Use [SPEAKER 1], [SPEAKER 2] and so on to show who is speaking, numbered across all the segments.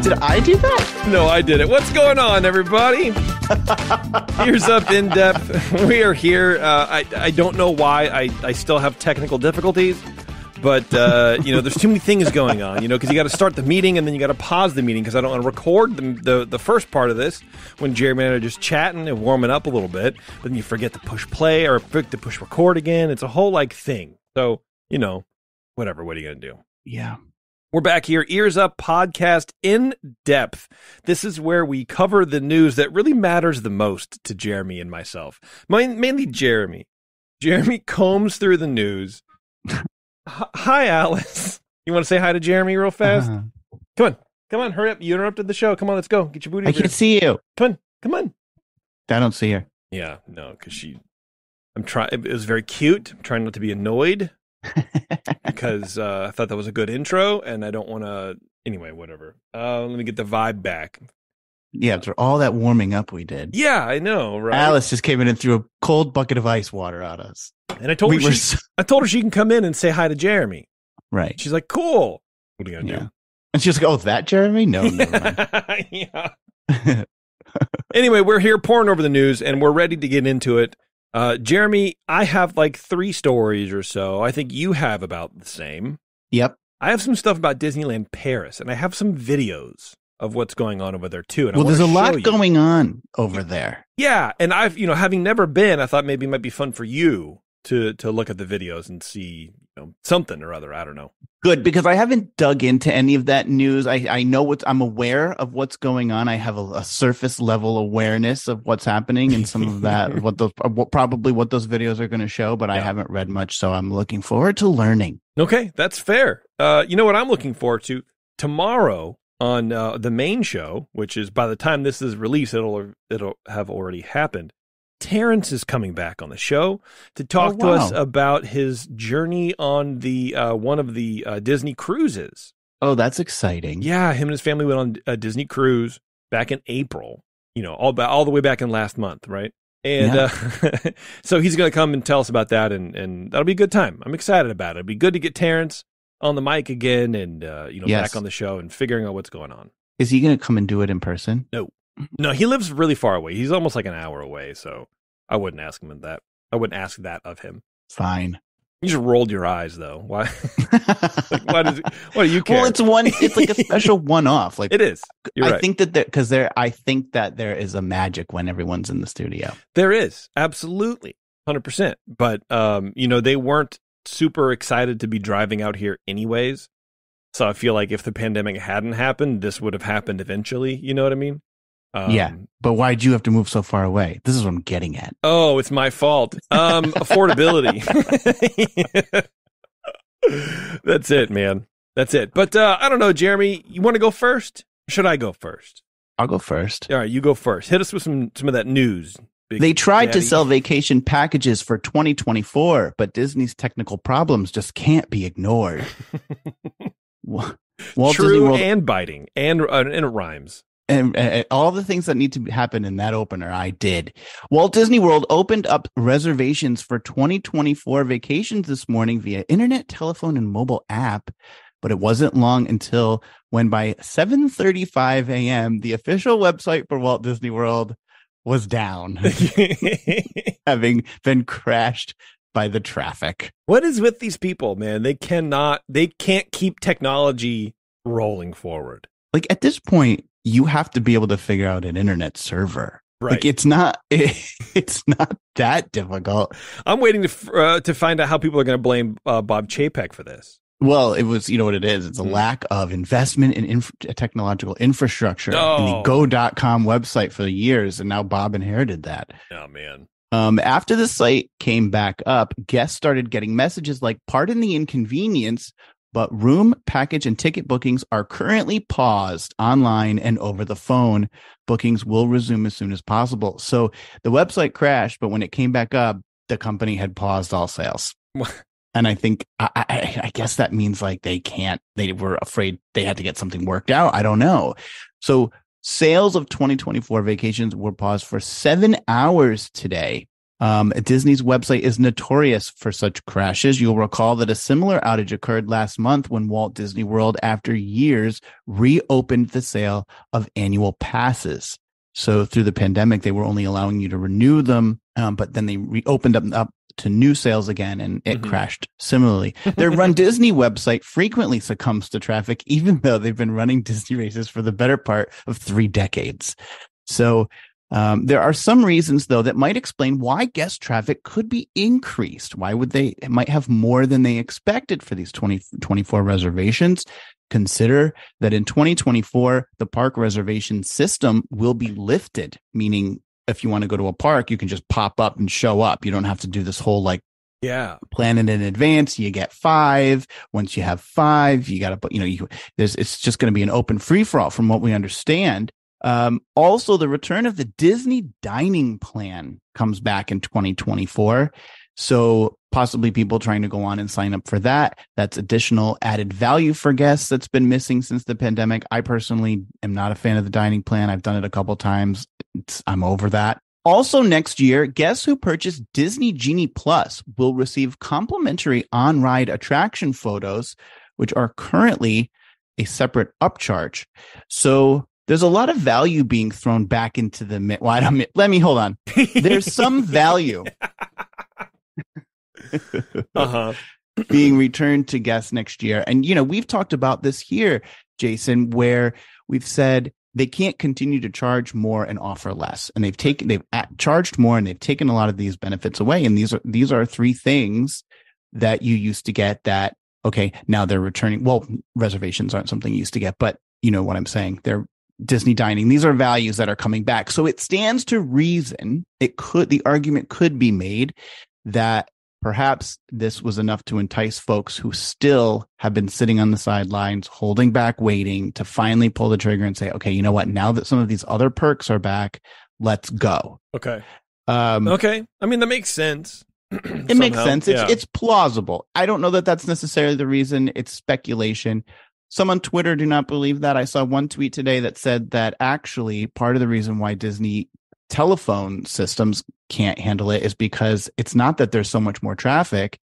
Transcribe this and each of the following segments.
[SPEAKER 1] Did I do that?
[SPEAKER 2] No, I did it. What's going on, everybody? Here's Up In Depth. We are here. I don't know why I still have technical difficulties, but there's too many things going on. Because you got to start the meeting and then you got to pause the meeting because I don't want to record the first part of this when Jeremy and I are just chatting and warming up a little bit. But then you forget to push play or forget to push record again. It's a whole thing. So whatever. What are you gonna do?
[SPEAKER 1] Yeah.
[SPEAKER 2] We're back here, EarzUp podcast in depth. This is where we cover the news that really matters the most to Jeremy and myself. Mainly Jeremy. Jeremy combs through the news. Hi, Alice. You want to say hi to Jeremy real fast? Come on, hurry up. You interrupted the show. Come on, let's go. Get your booty.
[SPEAKER 1] I can't see you.
[SPEAKER 2] Come on.
[SPEAKER 1] I don't see her.
[SPEAKER 2] Yeah, no, because it was very cute. I'm trying not to be annoyed. Because I thought that was a good intro, and I don't want to. Anyway, whatever. Let me get the vibe back.
[SPEAKER 1] Yeah, after all that warming up we did.
[SPEAKER 2] Yeah, I know, right?
[SPEAKER 1] Alice just came in and threw a cold bucket of ice water at us.
[SPEAKER 2] And I told her she can come in and say hi to Jeremy.
[SPEAKER 1] Right.
[SPEAKER 2] She's like, cool. What are you gonna do?
[SPEAKER 1] And she's like, oh, that Jeremy? No, never mind.
[SPEAKER 2] Yeah. Anyway, we're here pouring over the news, and we're ready to get into it. Jeremy, I have 3 stories or so. I think you have about the same.
[SPEAKER 1] Yep.
[SPEAKER 2] I have some stuff about Disneyland Paris, and I have some videos of what's going on over there too. And
[SPEAKER 1] there's a lot going on over there.
[SPEAKER 2] Yeah, and I've, having never been, I thought maybe it might be fun for you to look at the videos and see something or other. I don't know.
[SPEAKER 1] Good, because I haven't dug into any of that news. I know I'm aware of what's going on. I have a surface level awareness of what's happening and some of that, probably what those videos are going to show, but I haven't read much. So I'm looking forward to learning.
[SPEAKER 2] Okay, that's fair. You know what I'm looking forward to? Tomorrow on the main show, which is by the time this is released, it'll have already happened. Terrence is coming back on the show to talk to us about his journey on the one of the Disney cruises.
[SPEAKER 1] Oh, that's exciting.
[SPEAKER 2] Yeah, him and his family went on a Disney cruise back in April, all the way back in last month, right? And so he's going to come and tell us about that, and that'll be a good time. I'm excited about it. It'll be good to get Terrence on the mic again and, back on the show and figuring out what's going on.
[SPEAKER 1] Is he going to come and do it in person?
[SPEAKER 2] No, he lives really far away. He's almost like an hour away, so I wouldn't ask him that. I wouldn't ask that of him.
[SPEAKER 1] Fine.
[SPEAKER 2] You just rolled your eyes, though. Why? Why do you care?
[SPEAKER 1] Well, it's like a special one-off. Like
[SPEAKER 2] it is. You're right.
[SPEAKER 1] I think that there is a magic when everyone's in the studio.
[SPEAKER 2] There is, absolutely, 100%. But they weren't super excited to be driving out here anyways. So I feel like if the pandemic hadn't happened, this would have happened eventually. You know what I mean?
[SPEAKER 1] But why'd you have to move so far away? This is what I'm getting at.
[SPEAKER 2] Oh, it's my fault. Affordability. That's it, man. That's it. But I don't know, Jeremy, you want to go first? Or should I go first?
[SPEAKER 1] I'll go first.
[SPEAKER 2] All right, you go first. Hit us with some of that news.
[SPEAKER 1] They tried to sell vacation packages for 2024, but Disney's technical problems just can't be ignored.
[SPEAKER 2] Walt Disney World, and biting, and it rhymes.
[SPEAKER 1] And all the things that need to happen in that opener, I did. Walt Disney World opened up reservations for 2024 vacations this morning via internet, telephone, and mobile app. But it wasn't long until when by 7:35 a.m., the official website for Walt Disney World was down, having been crashed by the traffic.
[SPEAKER 2] What is with these people, man? They can't keep technology rolling forward.
[SPEAKER 1] Like at this point, you have to be able to figure out an internet server.
[SPEAKER 2] Right.
[SPEAKER 1] Like it's not that difficult.
[SPEAKER 2] I'm waiting to find out how people are going to blame Bob Chapek for this.
[SPEAKER 1] Well, it was, you know what it is? It's a lack of investment in technological infrastructure in the go.com website for years. And now Bob inherited that.
[SPEAKER 2] Oh, man.
[SPEAKER 1] After the site came back up, guests started getting messages like, pardon the inconvenience, but room, package, and ticket bookings are currently paused online and over the phone. Bookings will resume as soon as possible. So the website crashed, but when it came back up, the company had paused all sales. And I think, I guess that means like they were afraid they had to get something worked out. I don't know. So sales of 2024 vacations were paused for 7 hours today. Disney's website is notorious for such crashes. You'll recall that a similar outage occurred last month when Walt Disney World, after years, reopened the sale of annual passes. So through the pandemic, they were only allowing you to renew them, but then they reopened them up to new sales again, and it crashed similarly. Their Run Disney website frequently succumbs to traffic, even though they've been running Disney races for the better part of 3 decades. So there are some reasons, though, that might explain why guest traffic could be increased. Why would they? It might have more than they expected for these 2024 reservations. Consider that in 2024, the park reservation system will be lifted, meaning if you want to go to a park, you can just pop up and show up. You don't have to do this whole plan it in advance. You get 5. Once you have 5, you got to, it's just going to be an open free for all from what we understand. Also, the return of the Disney dining plan comes back in 2024. So possibly people trying to go on and sign up for that. That's additional added value for guests that's been missing since the pandemic. I personally am not a fan of the dining plan. I've done it a couple times. I'm over that. Also next year, guests who purchase Disney Genie Plus will receive complimentary on-ride attraction photos, which are currently a separate upcharge. So there's a lot of value being thrown back into the hold on. There's some value being returned to guests next year. And, we've talked about this here, Jason, where we've said they can't continue to charge more and offer less. And they've charged more and they've taken a lot of these benefits away. And these are 3 things that you used to get that, okay, now they're returning. Well, reservations aren't something you used to get, but you know what I'm saying. They're Disney dining. These are values that are coming back. So it stands to reason the argument could be made that perhaps this was enough to entice folks who still have been sitting on the sidelines, holding back, waiting to finally pull the trigger and say, okay, you know what? Now that some of these other perks are back, let's go.
[SPEAKER 2] Okay. Okay. I mean, that makes sense.
[SPEAKER 1] It makes sense. It's plausible. I don't know that that's necessarily the reason. It's speculation. Some on Twitter do not believe that. I saw one tweet today that said that actually part of the reason why Disney telephone systems can't handle it is because it's not that there's so much more traffic.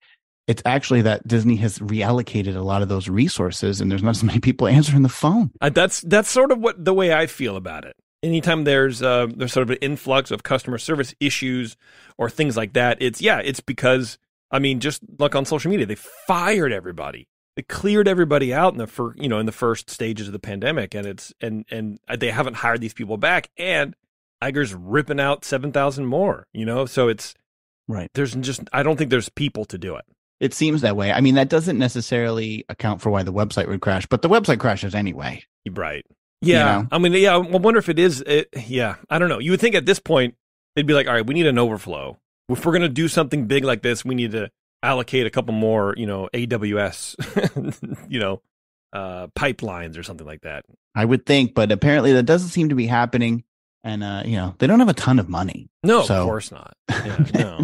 [SPEAKER 1] It's actually that Disney has reallocated a lot of those resources and there's not so many people answering the phone.
[SPEAKER 2] That's sort of the way I feel about it. Anytime there's sort of an influx of customer service issues or things like that, it's because, I mean, just look on social media, they fired everybody. They cleared everybody out in the first stages of the pandemic, and they haven't hired these people back, and Iger's ripping out 7,000 more, so it's
[SPEAKER 1] right.
[SPEAKER 2] I don't think there's people to do it.
[SPEAKER 1] It seems that way. I mean, that doesn't necessarily account for why the website would crash, but the website crashes anyway.
[SPEAKER 2] Right. Yeah. I mean, I wonder if it is. I don't know. You would think at this point, it'd be like, all right, we need an overflow. If we're going to do something big like this, we need to allocate a couple more, AWS, pipelines or something like that.
[SPEAKER 1] I would think, but apparently that doesn't seem to be happening. And, they don't have a ton of money.
[SPEAKER 2] No, of course not. Yeah, no.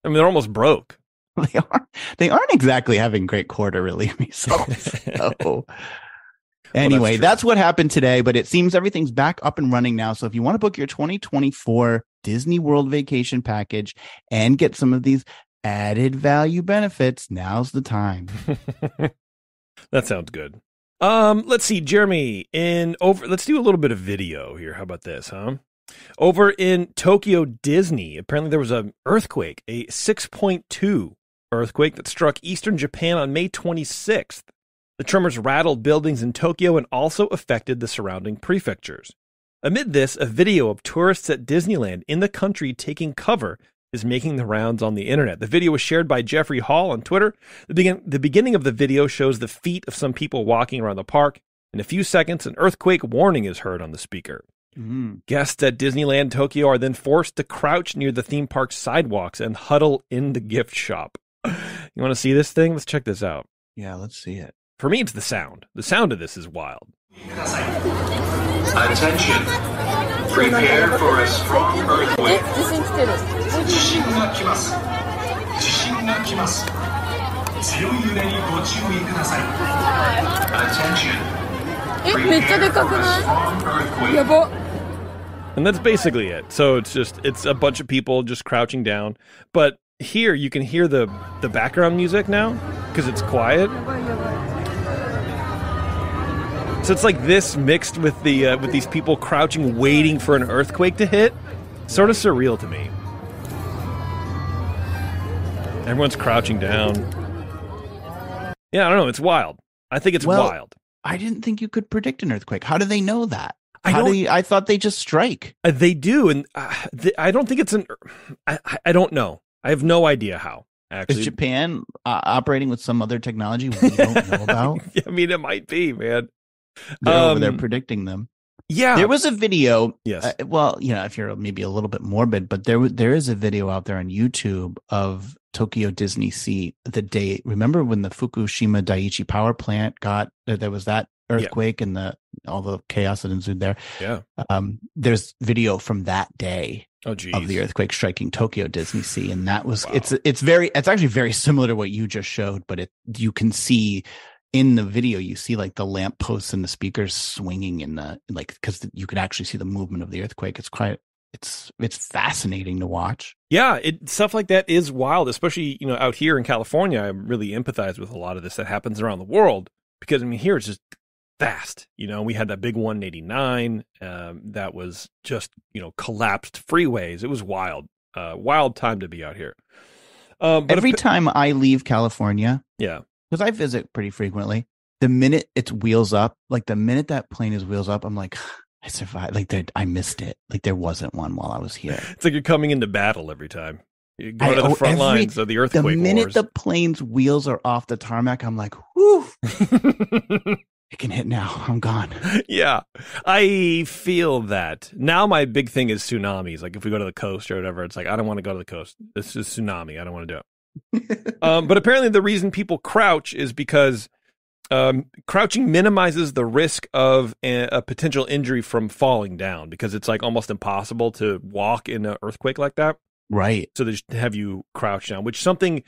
[SPEAKER 2] They're almost broke.
[SPEAKER 1] They aren't exactly having great quarterly results. So. Anyway, that's what happened today, but it seems everything's back up and running now. So if you want to book your 2024 Disney World vacation package and get some of these added value benefits, now's the time.
[SPEAKER 2] That sounds good. Let's see, Jeremy, let's do a little bit of video here. How about this, huh? Over in Tokyo Disney, apparently there was an earthquake, a 6.2 earthquake that struck eastern Japan on May 26th. The tremors rattled buildings in Tokyo and also affected the surrounding prefectures. Amid this, a video of tourists at Disneyland in the country taking cover is making the rounds on the internet. The video was shared by Jeffrey Hall on Twitter. The beginning of the video shows the feet of some people walking around the park. In a few seconds, an earthquake warning is heard on the speaker. Guests at Disneyland Tokyo are then forced to crouch near the theme park's sidewalks and huddle in the gift shop. You want to see this thing? Let's check this out.
[SPEAKER 1] Yeah, let's see it.
[SPEAKER 2] For me, it's the sound. The sound of this is wild.
[SPEAKER 3] Attention. Prepare for a strong earthquake. 地震が来ます。地震が来ます。強い揺れにご注意ください。Attention.
[SPEAKER 4] めっちゃでかくない？やば。
[SPEAKER 2] And that's basically it. So it's a bunch of people just crouching down. But here you can hear the background music now because it's quiet. So it's like this mixed with with these people crouching, waiting for an earthquake to hit. Sort of surreal to me. Everyone's crouching down. Yeah, I don't know. It's wild. I think it's wild.
[SPEAKER 1] I didn't think you could predict an earthquake. How do they know that?
[SPEAKER 2] I
[SPEAKER 1] thought they just strike.
[SPEAKER 2] They do, and I don't think it's an. I don't know. I have no idea how. Actually,
[SPEAKER 1] is Japan operating with some other technology we don't know about?
[SPEAKER 2] I mean, it might be, man.
[SPEAKER 1] They're over there predicting them.
[SPEAKER 2] Yeah,
[SPEAKER 1] there was a video.
[SPEAKER 2] Yes.
[SPEAKER 1] If you're maybe a little bit morbid, but there is a video out there on YouTube of Tokyo Disney Sea the day. Remember when the Fukushima Daiichi power plant there was that earthquake and all the chaos that ensued there.
[SPEAKER 2] Yeah.
[SPEAKER 1] There's video from that day.
[SPEAKER 2] Oh, geez.
[SPEAKER 1] Of the earthquake striking Tokyo Disney Sea, and that was it's actually very similar to what you just showed, but you can see. In the video, you see like the lampposts and the speakers swinging because you can actually see the movement of the earthquake. It's fascinating to watch.
[SPEAKER 2] Yeah, stuff like that is wild, especially out here in California. I really empathize with a lot of this that happens around the world because here it's just fast. We had that big one in '89 that was just collapsed freeways. It was wild, wild time to be out here. But
[SPEAKER 1] every time I leave California,
[SPEAKER 2] yeah.
[SPEAKER 1] Because I visit pretty frequently, the minute it's wheels up, like the minute that plane is wheels up, I'm like, I survived. Like I missed it. Like there wasn't one while I was here.
[SPEAKER 2] It's like you're coming into battle every time. You go to the front lines of the earthquake wars.
[SPEAKER 1] The minute the plane's wheels are off the tarmac, I'm like, whew. It can hit now. I'm gone.
[SPEAKER 2] Yeah, I feel that. Now my big thing is tsunamis. Like if we go to the coast or whatever, it's like, I don't want to go to the coast. This is tsunami. I don't want to do it. But apparently the reason people crouch is because crouching minimizes the risk of a potential injury from falling down because it's like almost impossible to walk in an earthquake like that.
[SPEAKER 1] Right.
[SPEAKER 2] So they just have you crouch down, which is something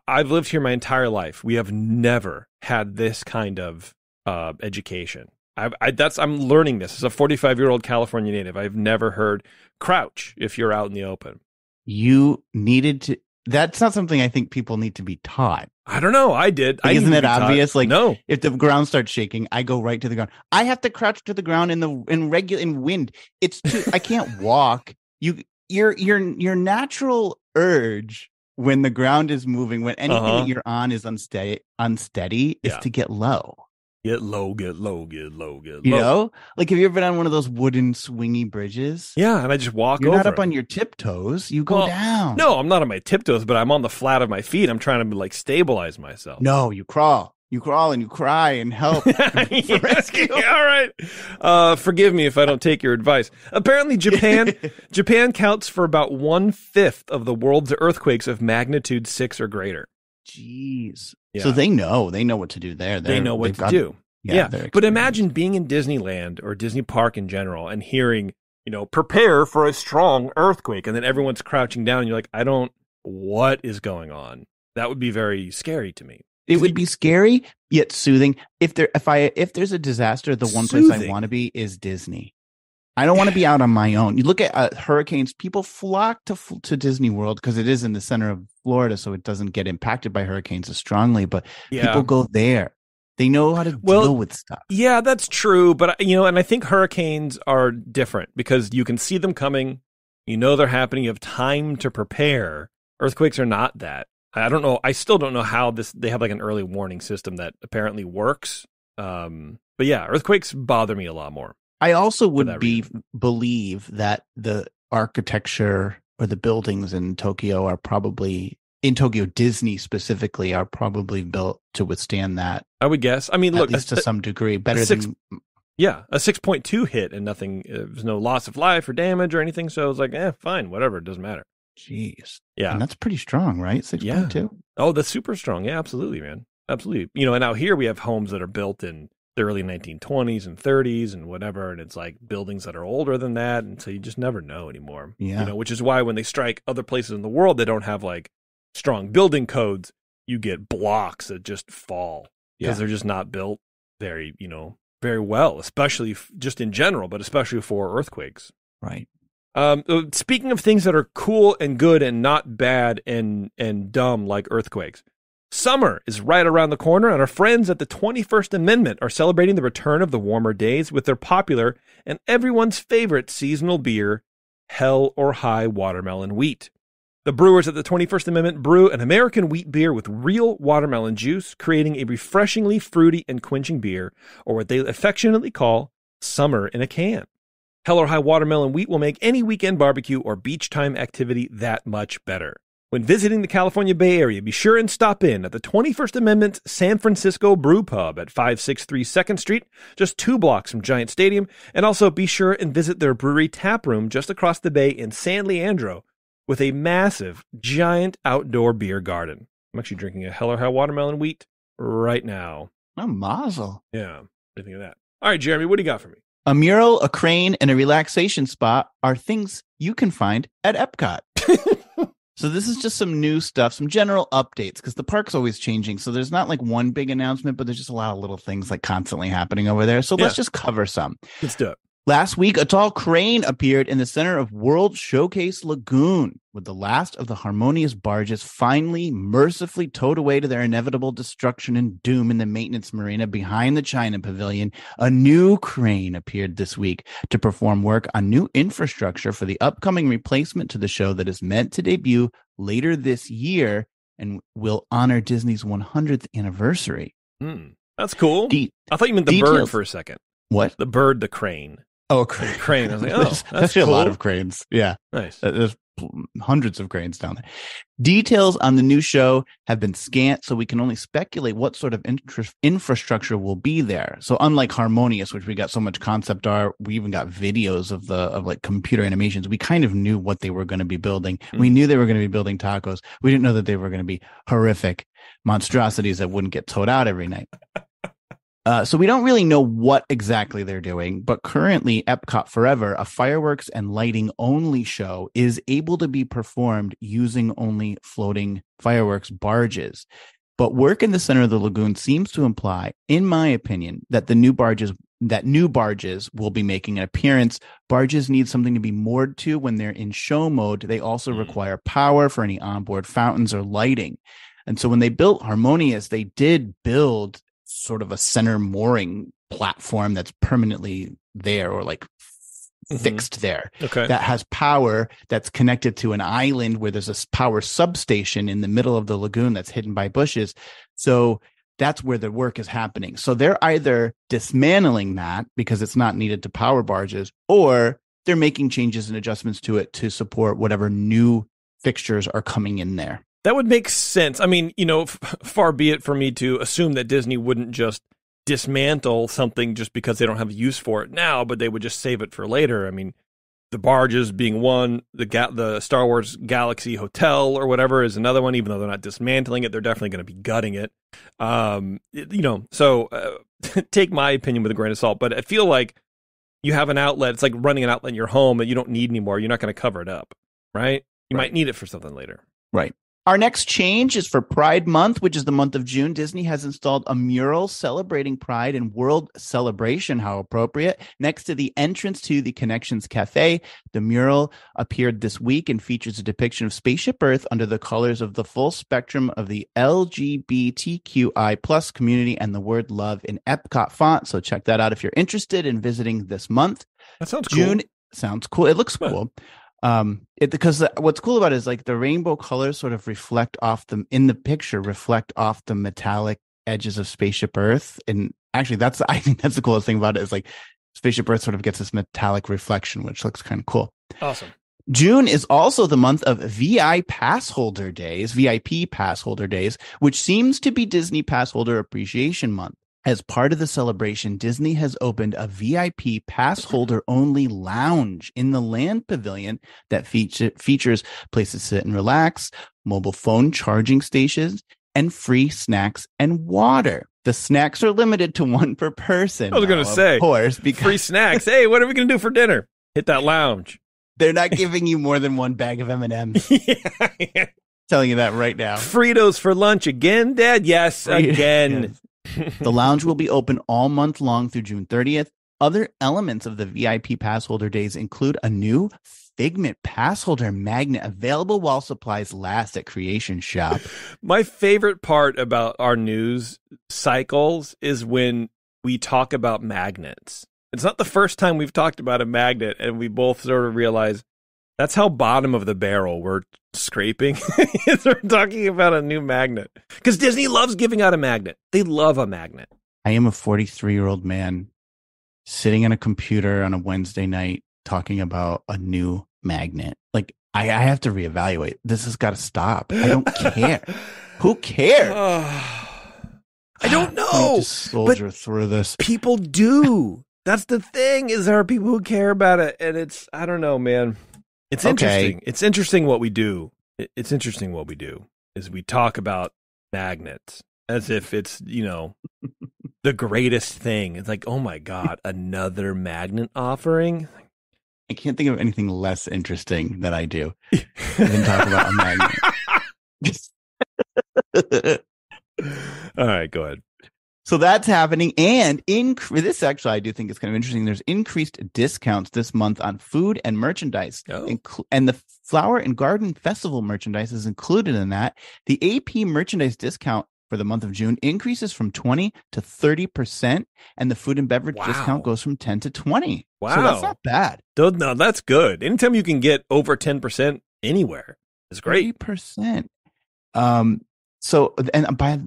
[SPEAKER 2] I've lived here my entire life. We have never had this kind of education. I'm learning this as a 45-year-old California native. I've never heard crouch if you're out in the open.
[SPEAKER 1] You needed to. That's not something I think people need to be taught.
[SPEAKER 2] I don't know. I did.
[SPEAKER 1] Isn't it obvious? Like,
[SPEAKER 2] no.
[SPEAKER 1] If the ground starts shaking, I go right to the ground. I have to crouch to the ground in wind. I can't walk. Your natural urge when the ground is moving, when anything that you're on is unsteady, is to get low.
[SPEAKER 2] Get low, get low, get low, get low.
[SPEAKER 1] You know? Like, have you ever been on one of those wooden swingy bridges?
[SPEAKER 2] Yeah, and I just walk over.
[SPEAKER 1] You're not up on your tiptoes. You go down.
[SPEAKER 2] No, I'm not on my tiptoes, but I'm on the flat of my feet. I'm trying to, stabilize myself.
[SPEAKER 1] No, you crawl. You crawl and you cry and help.
[SPEAKER 2] Rescue. All right. Forgive me if I don't take your advice. Apparently, Japan counts for about 1/5 of the world's earthquakes of magnitude 6 or greater.
[SPEAKER 1] Jeez.
[SPEAKER 2] Yeah.
[SPEAKER 1] So they know what to do there.
[SPEAKER 2] They know what to do. Yeah. But imagine being in Disneyland or Disney Park in general and hearing, prepare for a strong earthquake. And then everyone's crouching down and you're like, what is going on? That would be very scary to me.
[SPEAKER 1] It would be scary yet soothing. If there's a disaster, the one place I want to be is Disney. I don't want to be out on my own. You look at hurricanes, people flock to Disney World because it is in the center of Florida, so it doesn't get impacted by hurricanes as strongly, but people go there. They know how to deal with stuff. Yeah,
[SPEAKER 2] that's true. But, and I think hurricanes are different because you can see them coming. They're happening. You have time to prepare. Earthquakes are not that. I don't know. I still don't know how they have like an early warning system that apparently works. But yeah, earthquakes bother me a lot more.
[SPEAKER 1] I also would believe that the architecture or the buildings in Tokyo in Tokyo Disney specifically, are probably built to withstand that.
[SPEAKER 2] I would guess. I mean, look,
[SPEAKER 1] at least to some degree, better than.
[SPEAKER 2] Yeah, a 6.2 hit and nothing. There's no loss of life or damage or anything. So it's like, fine, whatever. It doesn't matter.
[SPEAKER 1] Jeez.
[SPEAKER 2] Yeah.
[SPEAKER 1] And that's pretty strong, right? 6.2.
[SPEAKER 2] Yeah. Oh, that's super strong. Yeah, absolutely, man. Absolutely. And out here we have homes that are built in the early 1920s and 30s and whatever, and it's like buildings that are older than that, and so you just never know anymore.
[SPEAKER 1] Yeah.
[SPEAKER 2] Which is why when they strike other places in the world, they don't have like strong building codes. You get blocks that just fall because they're just not built very, very well, especially just in general, but especially for earthquakes.
[SPEAKER 1] Right.
[SPEAKER 2] Speaking of things that are cool and good and not bad and dumb like earthquakes, summer is right around the corner, and our friends at the 21st Amendment are celebrating the return of the warmer days with their popular and everyone's favorite seasonal beer, Hell or High Watermelon Wheat. The brewers at the 21st Amendment brew an American wheat beer with real watermelon juice, creating a refreshingly fruity and quenching beer, or what they affectionately call summer in a can. Hell or High Watermelon Wheat will make any weekend barbecue or beach time activity that much better. When visiting the California Bay Area, be sure and stop in at the 21st Amendment's San Francisco Brew Pub at 563 2nd Street, just 2 blocks from Giant Stadium, and also be sure and visit their brewery tap room just across the bay in San Leandro with a massive, giant outdoor beer garden. I'm actually drinking a Hell or High Watermelon Wheat right now.
[SPEAKER 1] Oh, mazel.
[SPEAKER 2] Yeah, what do you think of that? All right, Jeremy, what do you got for me?
[SPEAKER 1] A mural, a crane, and a relaxation spot are things you can find at EPCOT. So this is just some new stuff, some general updates, because the park's always changing. So there's not like one big announcement, but there's just a lot of little things like constantly happening over there. So let's just cover some.
[SPEAKER 2] Let's do it.
[SPEAKER 1] Last week, a tall crane appeared in the center of World Showcase Lagoon, with the last of the Harmonious barges finally mercifully towed away to their inevitable destruction and doom in the maintenance marina behind the China Pavilion. A new crane appeared this week to perform work on new infrastructure for the upcoming replacement to the show that is meant to debut later this year and will honor Disney's 100th anniversary.
[SPEAKER 2] That's cool. I thought you meant the bird for a second.
[SPEAKER 1] What?
[SPEAKER 2] The bird, the crane.
[SPEAKER 1] Oh, crane.
[SPEAKER 2] Crane. I was like, oh, that's
[SPEAKER 1] actually
[SPEAKER 2] cool.
[SPEAKER 1] A lot of cranes. Yeah.
[SPEAKER 2] Nice.
[SPEAKER 1] There's hundreds of cranes down there. Details on the new show have been scant, so we can only speculate what sort of infrastructure will be there. So unlike Harmonious, which we got so much concept art, we even got videos of like computer animations. We kind of knew what they were going to be building. We knew they were going to be building tacos. We didn't know that they were going to be horrific monstrosities that wouldn't get towed out every night. So we don't really know what exactly they're doing, but currently EPCOT Forever, a fireworks and lighting only show, is able to be performed using only floating fireworks barges. But work in the center of the lagoon seems to imply, in my opinion, that new barges will be making an appearance. Barges need something to be moored to when they're in show mode. They also require power for any onboard fountains or lighting. And so when they built Harmonious, they did build sort of a center mooring platform that's permanently there or like fixed there.
[SPEAKER 2] Okay.
[SPEAKER 1] That has power that's connected to an island where there's a power substation in the middle of the lagoon that's hidden by bushes. So that's where the work is happening. So they're either dismantling that because it's not needed to power barges, or they're making changes and adjustments to it to support whatever new fixtures are coming in there.
[SPEAKER 2] That would make sense. I mean, far be it for me to assume that Disney wouldn't just dismantle something just because they don't have use for it now, but they would just save it for later. I mean, the barges being one, the Star Wars Galaxy Hotel or whatever is another one. Even though they're not dismantling it, they're definitely going to be gutting it. So take my opinion with a grain of salt. But I feel like you have an outlet. It's like running an outlet in your home that you don't need anymore. You're not going to cover it up, right? You might need it for something later.
[SPEAKER 1] Right. Our next change is for Pride Month, which is the month of June. Disney has installed a mural celebrating Pride and World Celebration, how appropriate, next to the entrance to the Connections Cafe. The mural appeared this week and features a depiction of Spaceship Earth under the colors of the full spectrum of the LGBTQI plus community and the word love in Epcot font. So check that out if you're interested in visiting this month.
[SPEAKER 2] That sounds
[SPEAKER 1] June
[SPEAKER 2] cool.
[SPEAKER 1] Sounds cool. It looks cool. Because what's cool about it is like the rainbow colors sort of reflect off the metallic edges of Spaceship Earth. And actually I think that's the coolest thing about it is like Spaceship Earth sort of gets this metallic reflection, which looks kind of cool.
[SPEAKER 2] Awesome.
[SPEAKER 1] June is also the month of VIP pass holder days, which seems to be Disney Pass Holder Appreciation Month. As part of the celebration, Disney has opened a VIP pass holder only lounge in the Land Pavilion that features places to sit and relax, mobile phone charging stations, and free snacks and water. The snacks are limited to one per person.
[SPEAKER 2] I was going to say,
[SPEAKER 1] of course, because
[SPEAKER 2] free snacks. Hey, what are we going to do for dinner? Hit that lounge.
[SPEAKER 1] They're not giving you more than one bag of M&Ms.
[SPEAKER 2] Yeah.
[SPEAKER 1] Telling you that right now.
[SPEAKER 2] Fritos for lunch again, Dad? Yes, again.
[SPEAKER 1] Yes. The lounge will be open all month long through June 30th. Other elements of the VIP pass holder days include a new Figment pass holder magnet available while supplies last at Creation Shop.
[SPEAKER 2] My favorite part about our news cycles is when we talk about magnets. It's not the first time we've talked about a magnet, and we both sort of realize that's how bottom of the barrel we're scraping. We're talking about a new magnet. Because Disney loves giving out a magnet. They love a magnet.
[SPEAKER 1] I am a 43-year-old man sitting on a computer on a Wednesday night talking about a new magnet. Like, I have to reevaluate. This has got to stop. I don't care. Who cares?
[SPEAKER 2] I don't know.
[SPEAKER 1] Just soldier through this.
[SPEAKER 2] People do. That's the thing, is there are people who care about it. And it's, I don't know, man. It's interesting. It's interesting what we do. It's interesting what we do is we talk about magnets as if it's, the greatest thing. It's like, oh my God, another magnet offering.
[SPEAKER 1] I can't think of anything less interesting that I do than talk about a magnet.
[SPEAKER 2] All right, go ahead.
[SPEAKER 1] So that's happening. And this actually, I do think is kind of interesting. There's increased discounts this month on food and merchandise.
[SPEAKER 2] Oh.
[SPEAKER 1] And the Flower and Garden Festival merchandise is included in that. The AP merchandise discount for the month of June increases from 20 to 30%, and the food and beverage discount goes from 10 to 20.
[SPEAKER 2] Wow.
[SPEAKER 1] So that's not bad.
[SPEAKER 2] No, that's good. Anytime you can get over 10% anywhere, it's great.
[SPEAKER 1] 30%. So, and by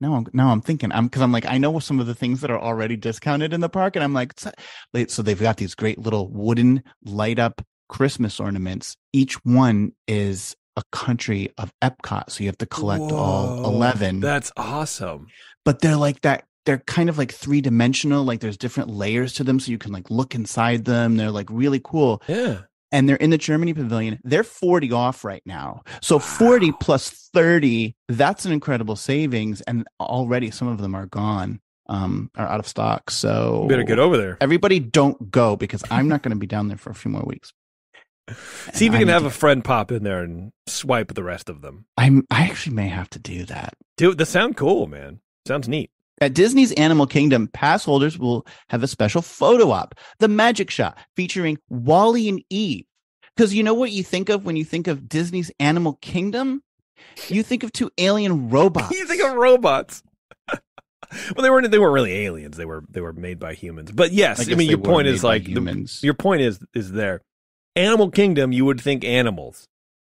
[SPEAKER 1] now I'm thinking, because I'm like, I know some of the things that are already discounted in the park, and I'm like, so they've got these great little wooden light up Christmas ornaments. Each one is a country of EPCOT, so you have to collect all 11.
[SPEAKER 2] That's awesome.
[SPEAKER 1] But they're like that. They're kind of like 3-dimensional. Like there's different layers to them, so you can like look inside them. They're like really cool.
[SPEAKER 2] Yeah.
[SPEAKER 1] And they're in the Germany pavilion. They're 40 off right now. So 40 plus 30, that's an incredible savings. And already some of them are gone, are out of stock. So
[SPEAKER 2] you better get over there.
[SPEAKER 1] Everybody don't go, because I'm not going to be down there for a few more weeks.
[SPEAKER 2] See if you can have a friend pop in there and swipe the rest of them.
[SPEAKER 1] I actually may have to do that.
[SPEAKER 2] Dude, that sounds cool, man. Sounds neat.
[SPEAKER 1] At Disney's Animal Kingdom, pass holders will have a special photo op, the Magic Shot, featuring Wally and Eve. Because you know what you think of when you think of Disney's Animal Kingdom? You think of two alien robots.
[SPEAKER 2] You think of robots. Well, they weren't really aliens. They were made by humans. But yes, I mean your point is like your point is there. Animal Kingdom, you would think animals.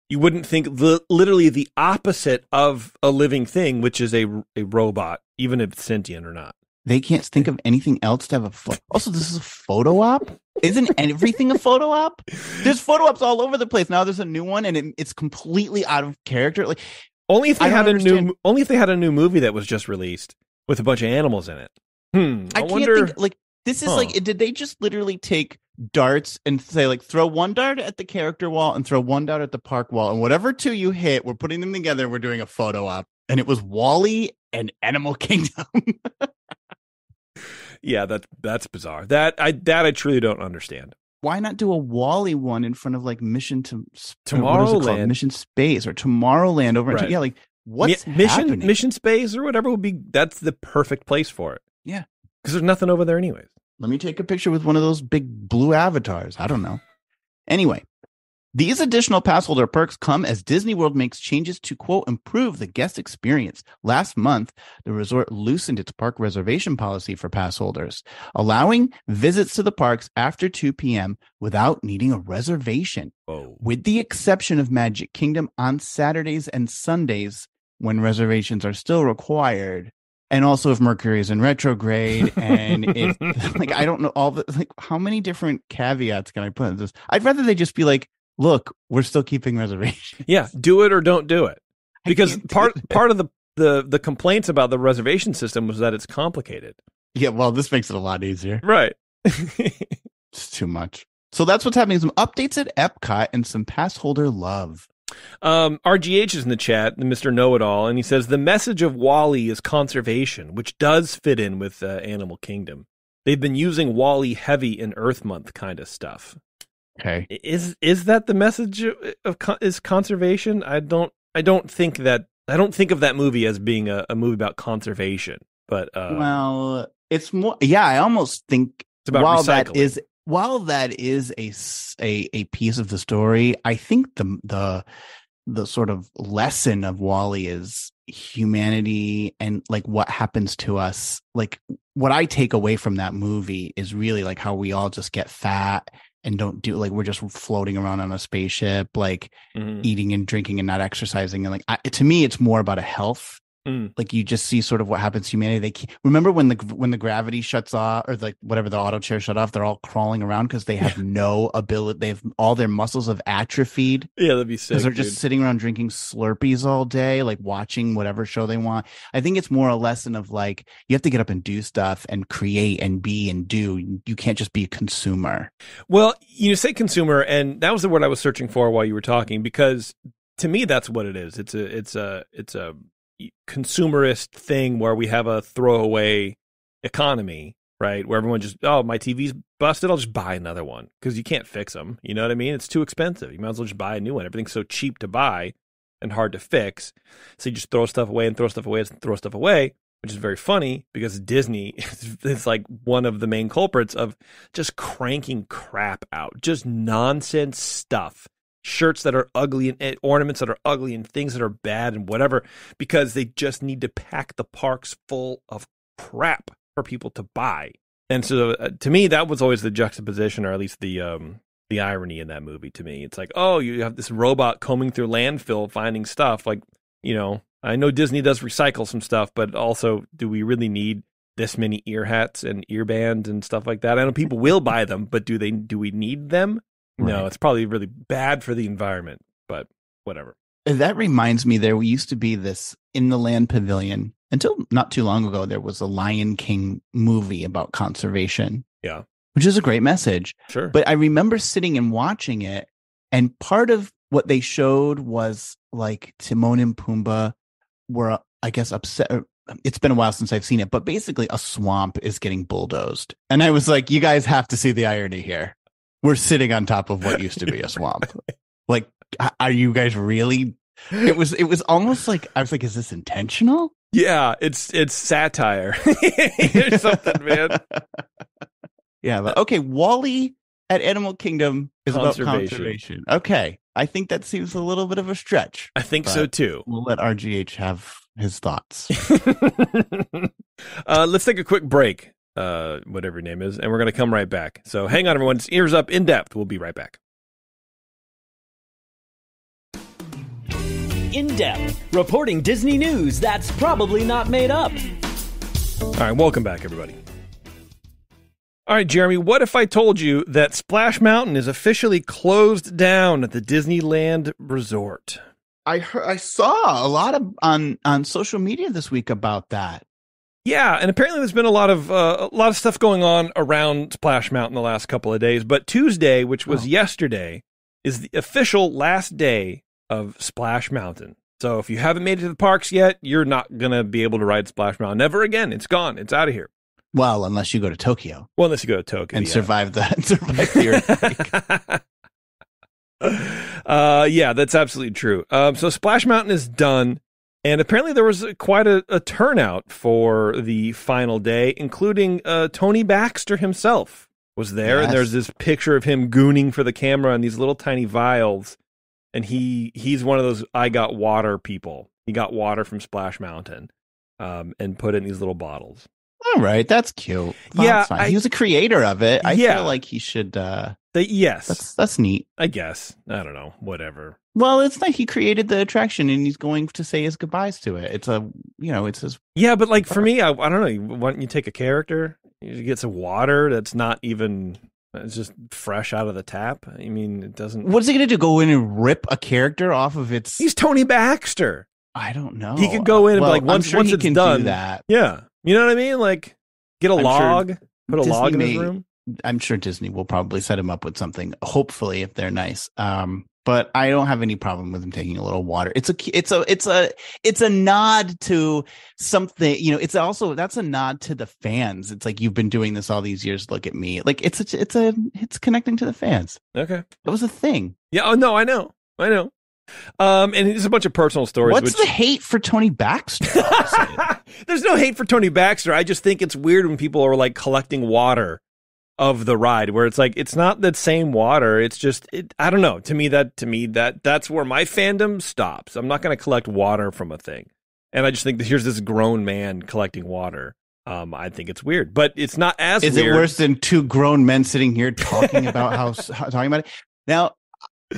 [SPEAKER 2] You wouldn't think literally the opposite of a living thing, which is a robot, even if it's sentient or not.
[SPEAKER 1] They can't think of anything else to have a photo. Also, this is a photo op? Isn't everything a photo op? There's photo ops all over the place. Now there's a new one, and it's completely out of character. Like,
[SPEAKER 2] only if they had a new movie that was just released with a bunch of animals in it. I wonder.
[SPEAKER 1] Can't think, like, this is like, did they just literally take darts and say, like, throw one dart at the character wall and throw one dart at the park wall, and whatever two you hit, we're putting them together, we're doing a photo op. And it was Wally and Animal Kingdom.
[SPEAKER 2] Yeah, that's bizarre. That I truly don't understand.
[SPEAKER 1] Why not do a Wally one in front of like Mission to
[SPEAKER 2] Tomorrowland,
[SPEAKER 1] Mission Space, or Tomorrowland over?
[SPEAKER 2] Right.
[SPEAKER 1] Yeah, like what's happening?
[SPEAKER 2] Mission Space or whatever would be. That's the perfect place for it.
[SPEAKER 1] Yeah,
[SPEAKER 2] because there's nothing over there anyways.
[SPEAKER 1] Let me take a picture with one of those big blue avatars. I don't know. Anyway, these additional pass holder perks come as Disney World makes changes to, quote, improve the guest experience. Last month, the resort loosened its park reservation policy for pass holders, allowing visits to the parks after 2 p.m. without needing a reservation, with the exception of Magic Kingdom on Saturdays and Sundays when reservations are still required. And also if Mercury is in retrograde, and if, like, I don't know how many different caveats can I put in this? I'd rather they just be like, look, we're still keeping reservations.
[SPEAKER 2] Yeah, do it or don't do it. Because part of the complaints about the reservation system was that it's complicated.
[SPEAKER 1] Yeah, well, this makes it a lot easier.
[SPEAKER 2] Right.
[SPEAKER 1] It's too much. So that's what's happening. Some updates at EPCOT and some pass holder love.
[SPEAKER 2] RGH is in the chat, Mr. Know-It-All, and he says the message of WALL-E is conservation, which does fit in with Animal Kingdom. They've been using WALL-E heavy in Earth Month kind of stuff.
[SPEAKER 1] Okay,
[SPEAKER 2] is that the message of is conservation? I don't think of that movie as being a movie about conservation. But
[SPEAKER 1] well, it's more. Yeah, I almost think
[SPEAKER 2] It's about recycling.
[SPEAKER 1] While that is a piece of the story, I think the sort of lesson of Wall-E is humanity and like what happens to us. Like what I take away from that movie is really like how we all just get fat and don't do, like, we're just floating around on a spaceship, like eating and drinking and not exercising. And like, to me, it's more about a health. Like you just see sort of what happens to humanity. Remember when the gravity shuts off, or like whatever, the auto chair shut off, they're all crawling around because they have no ability. They have all their muscles have atrophied.
[SPEAKER 2] Yeah, that'd be sick.
[SPEAKER 1] Because they're just sitting around drinking Slurpees all day, like watching whatever show they want. I think it's more a lesson of like, you have to get up and do stuff and create and be and do. You can't just be a consumer.
[SPEAKER 2] Well, you say consumer, and that was the word I was searching for while you were talking, because to me, that's what it is. It's a consumerist thing where we have a throwaway economy, right? Where everyone just, oh, my TV's busted, I'll just buy another one because you can't fix them. You know what I mean? It's too expensive. You might as well just buy a new one. Everything's so cheap to buy and hard to fix. So you just throw stuff away and throw stuff away and throw stuff away, which is very funny because Disney is like one of the main culprits of just cranking crap out, just nonsense stuff. Shirts that are ugly and ornaments that are ugly and things that are bad and whatever, because they just need to pack the parks full of crap for people to buy. And so to me, that was always the juxtaposition, or at least the irony in that movie to me. It's like, oh, you have this robot combing through landfill, finding stuff. Like, you know, I know Disney does recycle some stuff, but also, do we really need this many ear hats and ear bands and stuff like that? I know people will buy them, but do we need them?
[SPEAKER 1] Right.
[SPEAKER 2] No, it's probably really bad for the environment, but whatever.
[SPEAKER 1] That reminds me, there used to be this in the Land Pavilion until not too long ago. There was a Lion King movie about conservation.
[SPEAKER 2] Yeah.
[SPEAKER 1] Which is a great message.
[SPEAKER 2] Sure.
[SPEAKER 1] But I remember sitting and watching it, and part of what they showed was like Timon and Pumbaa were, I guess, upset. It's been a while since I've seen it, but basically a swamp is getting bulldozed. And I was like, you guys have to see the irony here. We're sitting on top of what used to be a swamp. Like, are you guys really? It was almost like, I was like, is this intentional?
[SPEAKER 2] Yeah, it's satire or something, man.
[SPEAKER 1] Yeah, but okay, Wall-E at Animal Kingdom is about conservation. Okay, I think that seems a little bit of a stretch.
[SPEAKER 2] I think so too.
[SPEAKER 1] We'll let RGH have his thoughts.
[SPEAKER 2] Let's take a quick break. Whatever your name is, and we're going to come right back. So hang on, everyone. It's Ears Up in Depth. We'll be right back.
[SPEAKER 4] In Depth, reporting Disney news that's probably not made up.
[SPEAKER 2] All right, welcome back, everybody. All right, Jeremy, what if I told you that Splash Mountain is officially closed down at the Disneyland Resort?
[SPEAKER 1] I saw a lot of on social media this week about that.
[SPEAKER 2] Yeah, and apparently there's been a lot of stuff going on around Splash Mountain the last couple of days. But Tuesday, which was yesterday, is the official last day of Splash Mountain. So if you haven't made it to the parks yet, you're not going to be able to ride Splash Mountain. Never again. It's gone. It's out of here.
[SPEAKER 1] Well, unless you go to Tokyo.
[SPEAKER 2] Well, unless you go to Tokyo.
[SPEAKER 1] And survive the earthquake.
[SPEAKER 2] Yeah, that's absolutely true. So Splash Mountain is done. And apparently there was quite a turnout for the final day, including Tony Baxter himself was there. Yes. And there's this picture of him gooning for the camera in these little tiny vials. And he's one of those I got water people. He got water from Splash Mountain and put it in these little bottles.
[SPEAKER 1] All right, that's cute.
[SPEAKER 2] Yeah,
[SPEAKER 1] he was a creator of it. I feel like he should.
[SPEAKER 2] Yes,
[SPEAKER 1] that's neat.
[SPEAKER 2] I guess. I don't know. Whatever.
[SPEAKER 1] Well, it's like he created the attraction, and he's going to say his goodbyes to it. It's his.
[SPEAKER 2] Yeah, but like for me, I don't know. Why don't you take a character? You get some water that's not even. It's just fresh out of the tap. I mean, it doesn't.
[SPEAKER 1] What is he going to do? Go in and rip a character off of its?
[SPEAKER 2] He's Tony Baxter.
[SPEAKER 1] I don't know.
[SPEAKER 2] He could go in and be like, once it's
[SPEAKER 1] can
[SPEAKER 2] done,
[SPEAKER 1] do that.
[SPEAKER 2] Yeah. You know what I mean? Like, get a log, put a log in his room.
[SPEAKER 1] I'm sure Disney will probably set him up with something, hopefully, if they're nice. But I don't have any problem with him taking a little water. It's a nod to something, that's a nod to the fans. It's like, you've been doing this all these years. Look at me. Like it's connecting to the fans.
[SPEAKER 2] Okay.
[SPEAKER 1] That was a thing.
[SPEAKER 2] Yeah. Oh no, I know. And it's a bunch of personal stories.
[SPEAKER 1] What's the hate for Tony Baxter?
[SPEAKER 2] There's no hate for Tony Baxter. I just think it's weird when people are like collecting water of the ride, where it's like it's not the same water. It's just I don't know. To me, that's where my fandom stops. I'm not going to collect water from a thing, and I just think that here's this grown man collecting water. I think it's weird, but it's not as
[SPEAKER 1] Is
[SPEAKER 2] weird.
[SPEAKER 1] it worse than two grown men sitting here talking about talking about it? Now,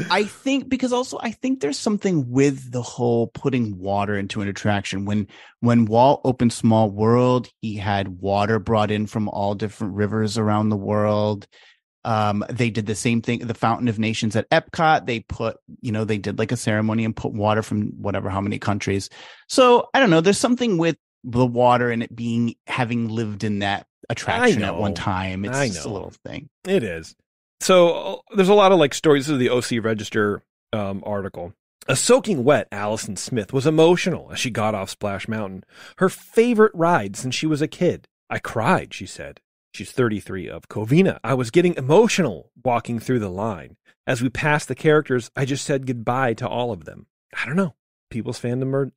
[SPEAKER 1] I think I think there's something with the whole putting water into an attraction. When Walt opened Small World, he had water brought in from all different rivers around the world. They did the same thing. The Fountain of Nations at EPCOT, they did like a ceremony and put water from how many countries. So I don't know. There's something with the water and it having lived in that attraction at one time. It's just a little thing.
[SPEAKER 2] It is. So there's a lot of like stories. This is the OC Register article. A soaking wet Allison Smith was emotional as she got off Splash Mountain, her favorite ride since she was a kid. I cried, she said. She's 33 of Covina. I was getting emotional walking through the line. As we passed the characters, I just said goodbye to all of them. I don't know. People's fandom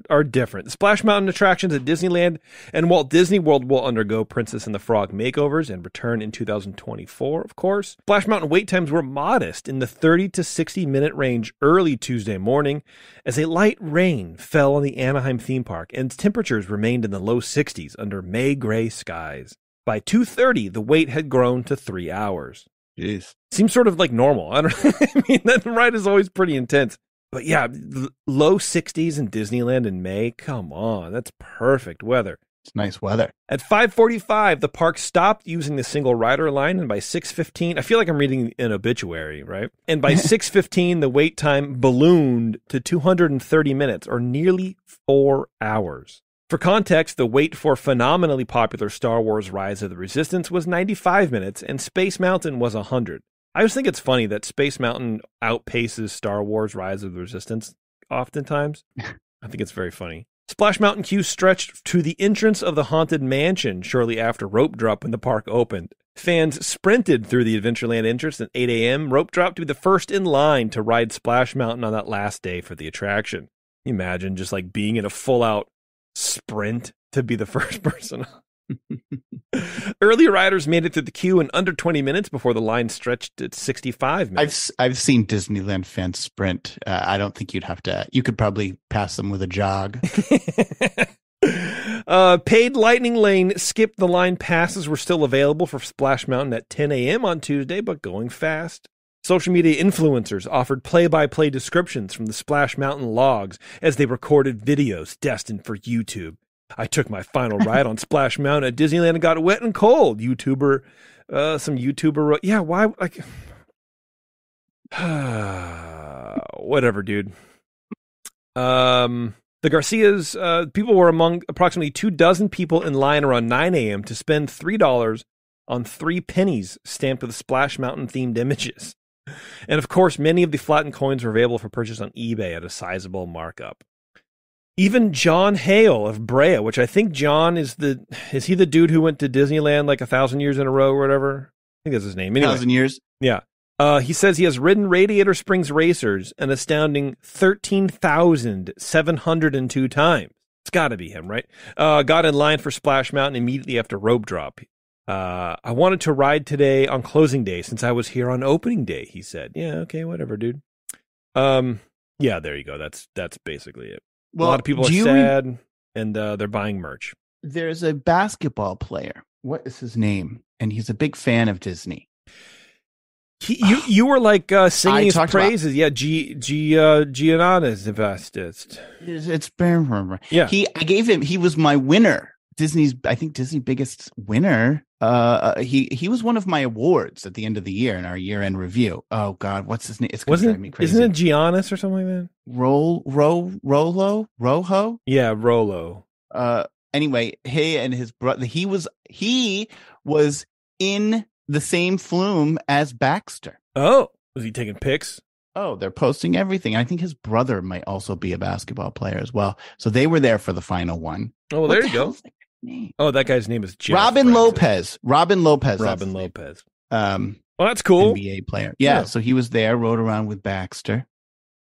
[SPEAKER 2] are different. Splash Mountain attractions at Disneyland and Walt Disney World will undergo Princess and the Frog makeovers and return in 2024, of course. Splash Mountain wait times were modest in the 30 to 60 minute range early Tuesday morning as a light rain fell on the Anaheim theme park and temperatures remained in the low 60s under May gray skies. By 2:30, the wait had grown to 3 hours.
[SPEAKER 1] Jeez.
[SPEAKER 2] Seems sort of like normal. I mean, that ride is always pretty intense. But yeah, low 60s in Disneyland in May. Come on, that's perfect weather.
[SPEAKER 1] It's nice weather.
[SPEAKER 2] At 5:45, the park stopped using the single rider line, and by 6:15, I feel like I'm reading an obituary, right? And by 6:15, the wait time ballooned to 230 minutes, or nearly 4 hours. For context, the wait for phenomenally popular Star Wars Rise of the Resistance was 95 minutes, and Space Mountain was 100. I just think it's funny that Space Mountain outpaces Star Wars Rise of the Resistance oftentimes. I think it's very funny. Splash Mountain queue stretched to the entrance of the Haunted Mansion shortly after rope drop when the park opened. Fans sprinted through the Adventureland entrance at 8 a.m. Rope drop to be the first in line to ride Splash Mountain on that last day for the attraction. Can you imagine just like being in a full-out sprint to be the first person. Early riders made it through the queue in under 20 minutes before the line stretched at 65 minutes.
[SPEAKER 1] I've seen Disneyland fans sprint. I don't think you could probably pass them with a jog.
[SPEAKER 2] Paid Lightning Lane skipped the line passes were still available for Splash Mountain at 10 a.m. on Tuesday, but going fast. Social media influencers offered play-by-play descriptions from the Splash Mountain logs as they recorded videos destined for YouTube. I took my final ride on Splash Mountain at Disneyland and got wet and cold. Some YouTuber. Yeah, why? Like, whatever, dude. The Garcias, people were among approximately 24 people in line around 9 a.m. to spend $3 on 3 pennies stamped with Splash Mountain themed images. And of course, many of the flattened coins were available for purchase on eBay at a sizable markup. Even John Hale of Brea, which I think John is he the dude who went to Disneyland like 1,000 years in a row or whatever? I think that's his name. Anyway,
[SPEAKER 1] 1,000 years?
[SPEAKER 2] Yeah. He says he has ridden Radiator Springs Racers an astounding 13,702 times. It's got to be him, right? Got in line for Splash Mountain immediately after rope drop. I wanted to ride today on closing day since I was here on opening day, he said. Yeah, okay, whatever, dude. Yeah, there you go. That's basically it. Well, a lot of people are sad, and they're buying merch.
[SPEAKER 1] There's a basketball player. What is his name? And he's a big fan of Disney.
[SPEAKER 2] You were like singing his praises. Yeah, Gianna's the bestest.
[SPEAKER 1] It's
[SPEAKER 2] yeah.
[SPEAKER 1] He was my winner. Disney's biggest winner. He was one of my awards at the end of the year in our year-end review. Oh God, what's his name? It's gonna drive me crazy.
[SPEAKER 2] Isn't it Giannis or something like that?
[SPEAKER 1] Rojo?
[SPEAKER 2] Yeah, Rolo.
[SPEAKER 1] Anyway, he and his brother. He was in the same flume as Baxter.
[SPEAKER 2] Oh, was he taking pics?
[SPEAKER 1] Oh, they're posting everything. I think his brother might also be a basketball player as well. So they were there for the final one.
[SPEAKER 2] Oh, well, there you go. Oh, that guy's name is Jeff
[SPEAKER 1] Robin Lopez.
[SPEAKER 2] Robin Lopez. Well, that's cool.
[SPEAKER 1] NBA player. Yeah, so he was there, rode around with Baxter.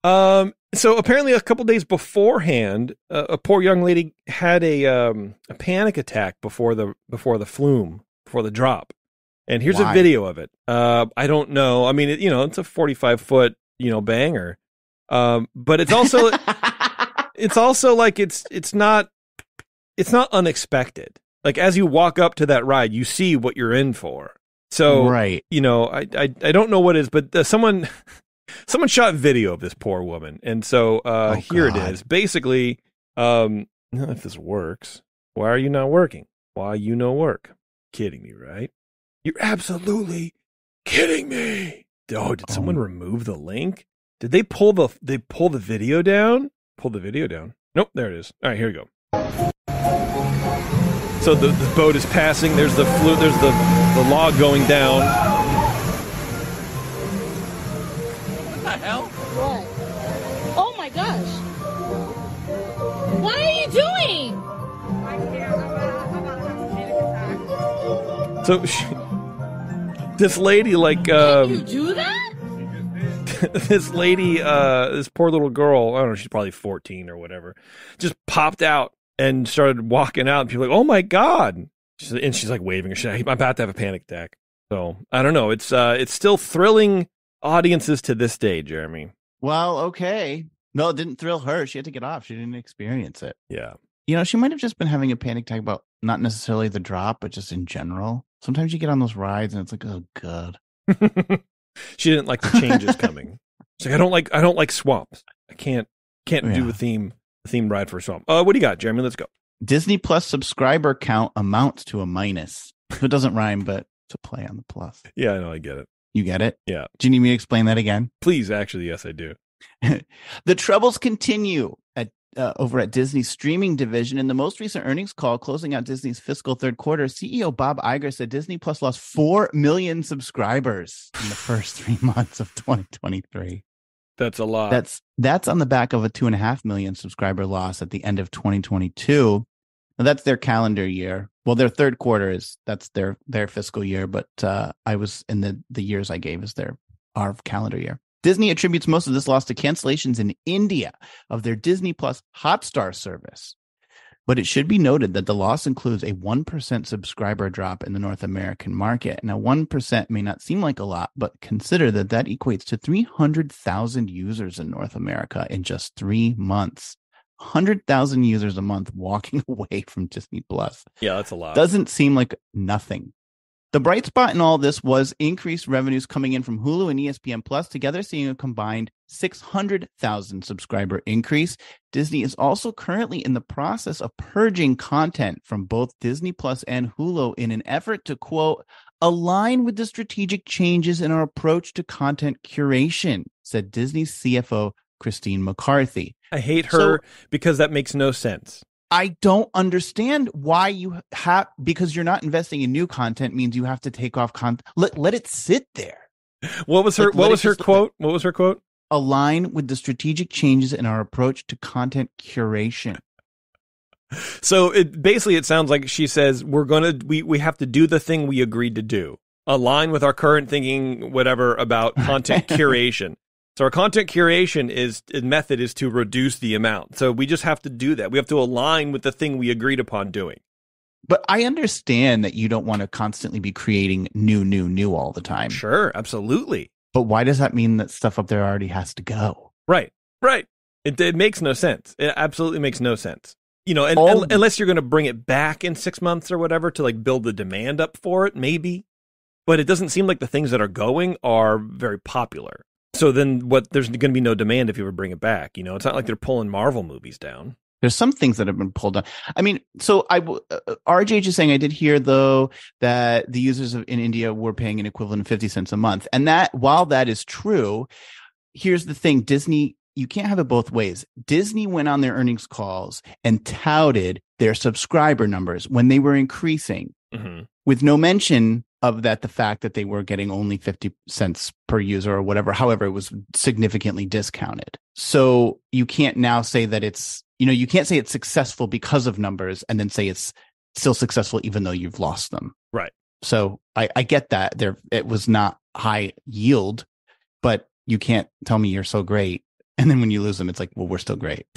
[SPEAKER 2] So apparently a couple days beforehand, a poor young lady had a panic attack before the drop. And here's
[SPEAKER 1] Why?
[SPEAKER 2] a video of it. I don't know. I mean, it's a 45-foot, banger. But it's also, it's also like it's not unexpected. Like as you walk up to that ride, you see what you're in for. So,
[SPEAKER 1] right.
[SPEAKER 2] I don't know what it is, but someone shot video of this poor woman. And so here it is. Basically, if this works, why are you not working? Why you no work? Kidding me, right? You're absolutely kidding me. Oh, did someone remove the link? Did they pull the video down? Pull the video down. Nope, there it is. All right, here we go. So the boat is passing. There's the log going down.
[SPEAKER 5] What the hell? What? Oh my gosh. What are you doing?
[SPEAKER 2] So this lady, like,
[SPEAKER 5] Can you do that?
[SPEAKER 2] this lady, this poor little girl, I don't know, she's probably 14 or whatever, just popped out and started walking out. And people were like, oh my God. And she's like waving her shit. I'm about to have a panic attack. So I don't know. It's still thrilling audiences to this day, Jeremy.
[SPEAKER 1] Well, okay. No, it didn't thrill her. She had to get off. She didn't experience it.
[SPEAKER 2] Yeah.
[SPEAKER 1] She might have just been having a panic attack about not necessarily the drop, but just in general. Sometimes you get on those rides and it's like, oh God.
[SPEAKER 2] She didn't like the changes coming. She's like, I don't like swamps. I can't do a theme ride for a swamp. What do you got, Jeremy? Let's go.
[SPEAKER 1] Disney Plus subscriber count amounts to a minus. It doesn't rhyme, but it's a play on the plus.
[SPEAKER 2] Yeah, I know. I get it.
[SPEAKER 1] You get it?
[SPEAKER 2] Yeah.
[SPEAKER 1] Do you need me to explain that again?
[SPEAKER 2] Please, actually, yes, I do.
[SPEAKER 1] The troubles continue over at Disney's streaming division. In the most recent earnings call closing out Disney's fiscal third quarter, CEO Bob Iger said Disney Plus lost 4 million subscribers in the first 3 months of 2023.
[SPEAKER 2] That's a lot.
[SPEAKER 1] That's on the back of a 2.5 million subscriber loss at the end of 2022. Now, that's their calendar year. Well, their third quarter that's their fiscal year, but I was in the years I gave as our calendar year. Disney attributes most of this loss to cancellations in India of their Disney Plus Hotstar service. But it should be noted that the loss includes a 1% subscriber drop in the North American market. Now, 1% may not seem like a lot, but consider that equates to 300,000 users in North America in just 3 months. 100,000 users a month walking away from Disney Plus.
[SPEAKER 2] Yeah, that's a lot.
[SPEAKER 1] Doesn't seem like nothing. The bright spot in all this was increased revenues coming in from Hulu and ESPN Plus, together seeing a combined 600,000 subscriber increase. Disney is also currently in the process of purging content from both Disney Plus and Hulu in an effort to, quote, align with the strategic changes in our approach to content curation, said Disney's CFO, Christine McCarthy.
[SPEAKER 2] I hate her because that makes no sense.
[SPEAKER 1] I don't understand why you have, because you're not investing in new content means you have to take off content. Let it sit there.
[SPEAKER 2] What was her quote? What was her quote?
[SPEAKER 1] Align with the strategic changes in our approach to content curation.
[SPEAKER 2] So it sounds like she says we have to do the thing we agreed to do. Align with our current thinking, whatever, about content curation. So our content curation method is to reduce the amount. So we just have to do that. We have to align with the thing we agreed upon doing.
[SPEAKER 1] But I understand that you don't want to constantly be creating new all the time.
[SPEAKER 2] Sure, absolutely.
[SPEAKER 1] But why does that mean that stuff up there already has to go?
[SPEAKER 2] Right. It makes no sense. It absolutely makes no sense. Unless you're going to bring it back in 6 months or whatever to like build the demand up for it, maybe. But it doesn't seem like the things that are going are very popular. So then there's going to be no demand if you ever bring it back. It's not like they're pulling Marvel movies down.
[SPEAKER 1] There's some things that have been pulled down. I mean, so RJ is saying, I did hear, though, that the users in India were paying an equivalent of 50 cents a month. And that, while that is true, here's the thing. Disney, you can't have it both ways. Disney went on their earnings calls and touted their subscriber numbers when they were increasing, with no mention of the fact that they were getting only 50 cents per user or whatever. However, it was significantly discounted. So you can't now say that it's, you can't say it's successful because of numbers and then say it's still successful even though you've lost them.
[SPEAKER 2] Right.
[SPEAKER 1] So I get that it was not high yield, but you can't tell me you're so great. And then when you lose them, it's like, well, we're still great.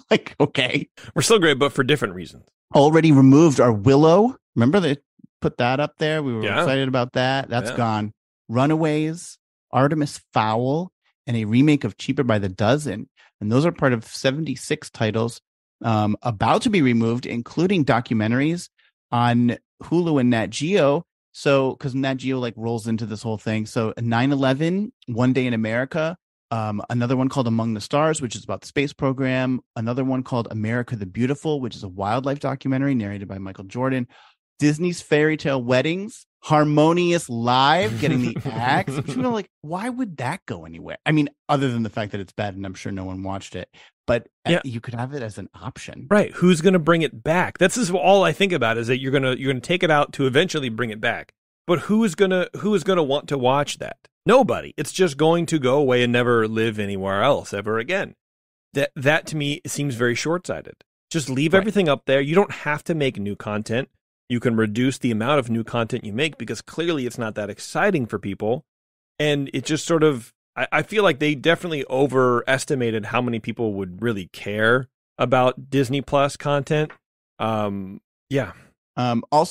[SPEAKER 1] Like, okay.
[SPEAKER 2] We're still great, but for different reasons.
[SPEAKER 1] Already removed our Willow. Remember put that up there. We were excited about that. That's gone. Runaways, Artemis Fowl, and a remake of Cheaper by the Dozen. And those are part of 76 titles about to be removed, including documentaries on Hulu and Nat Geo. So, because Nat Geo like rolls into this whole thing. So 9/11, One Day in America, another one called Among the Stars, which is about the space program. Another one called America the Beautiful, which is a wildlife documentary narrated by Michael Jordan. Disney's Fairy Tale Weddings, Harmonious Live, getting the axe. Like, why would that go anywhere? I mean, other than the fact that it's bad, and I'm sure no one watched it, but you could have it as an option,
[SPEAKER 2] right? Who's going to bring it back? That's just all I think about is that you're gonna take it out to eventually bring it back. But who is gonna want to watch that? Nobody. It's just going to go away and never live anywhere else ever again. That to me seems very short-sighted. Just leave everything up there. You don't have to make new content. You can reduce the amount of new content you make because clearly it's not that exciting for people. And it just sort of, I feel like they definitely overestimated how many people would really care about Disney Plus content.
[SPEAKER 1] Also,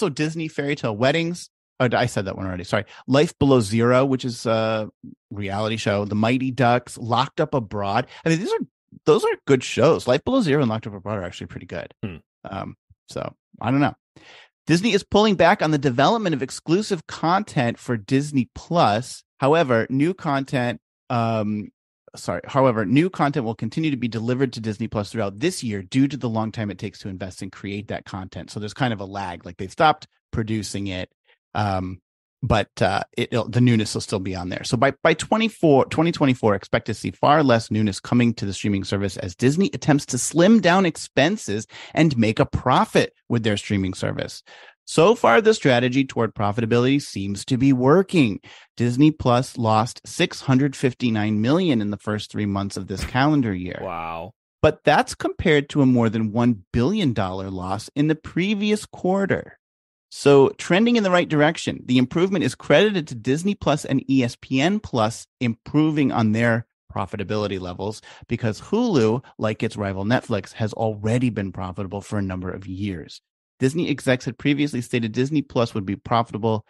[SPEAKER 1] Disney Fairy Tale Weddings. Oh, I said that one already. Sorry. Life Below Zero, which is a reality show. The Mighty Ducks, Locked Up Abroad. I mean, those are good shows. Life Below Zero and Locked Up Abroad are actually pretty good. So I don't know. Disney is pulling back on the development of exclusive content for Disney Plus. However, new content will continue to be delivered to Disney Plus throughout this year due to the long time it takes to invest and create that content. So there's kind of a lag. Like they've stopped producing it, but the newness will still be on there. So by 2024, expect to see far less newness coming to the streaming service as Disney attempts to slim down expenses and make a profit with their streaming service. So far, the strategy toward profitability seems to be working. Disney Plus lost $659 million in the first 3 months of this calendar year.
[SPEAKER 2] Wow.
[SPEAKER 1] But that's compared to a more than $1 billion loss in the previous quarter. So trending in the right direction. The improvement is credited to Disney Plus and ESPN Plus improving on their profitability levels because Hulu, like its rival Netflix, has already been profitable for a number of years. Disney execs had previously stated Disney Plus would be profitable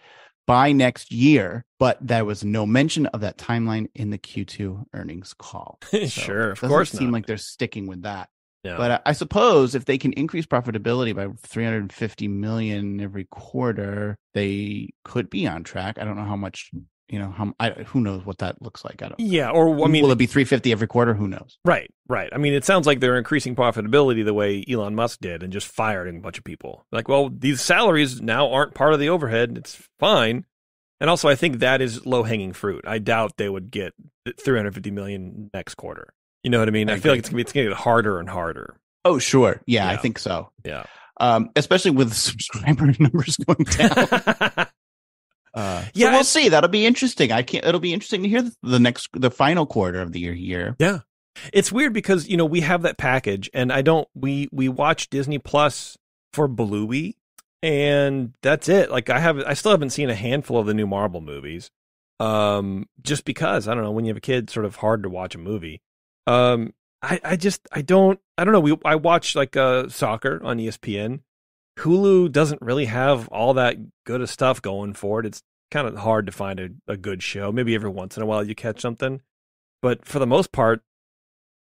[SPEAKER 1] by next year, but there was no mention of that timeline in the Q2 earnings call. So
[SPEAKER 2] Sure, of course
[SPEAKER 1] it doesn't seem
[SPEAKER 2] not.
[SPEAKER 1] like they're sticking with that.
[SPEAKER 2] No.
[SPEAKER 1] But I suppose if they can increase profitability by $350 million every quarter, they could be on track. I don't know how much, who knows what that looks like. I don't.
[SPEAKER 2] Yeah, or I mean,
[SPEAKER 1] will it be $350 every quarter? Who knows?
[SPEAKER 2] Right. I mean, it sounds like they're increasing profitability the way Elon Musk did and just firing a bunch of people. Like, well, these salaries now aren't part of the overhead. It's fine. And also, I think that is low-hanging fruit. I doubt they would get $350 million next quarter. You know what I mean? I feel like it's going to get harder and harder.
[SPEAKER 1] Oh, sure. Yeah, I think so.
[SPEAKER 2] Yeah.
[SPEAKER 1] Especially with subscriber numbers going down. So we'll see. That'll be interesting. It'll be interesting to hear the final quarter of the year.
[SPEAKER 2] Yeah. It's weird because, we have that package and we watch Disney Plus for Bluey and that's it. Like I still haven't seen a handful of the new Marvel movies. Just because, I don't know, when you have a kid, it's sort of hard to watch a movie. I don't know. I watch like soccer on ESPN. Hulu doesn't really have all that good of stuff going for it. It's kind of hard to find a good show. Maybe every once in a while you catch something, but for the most part,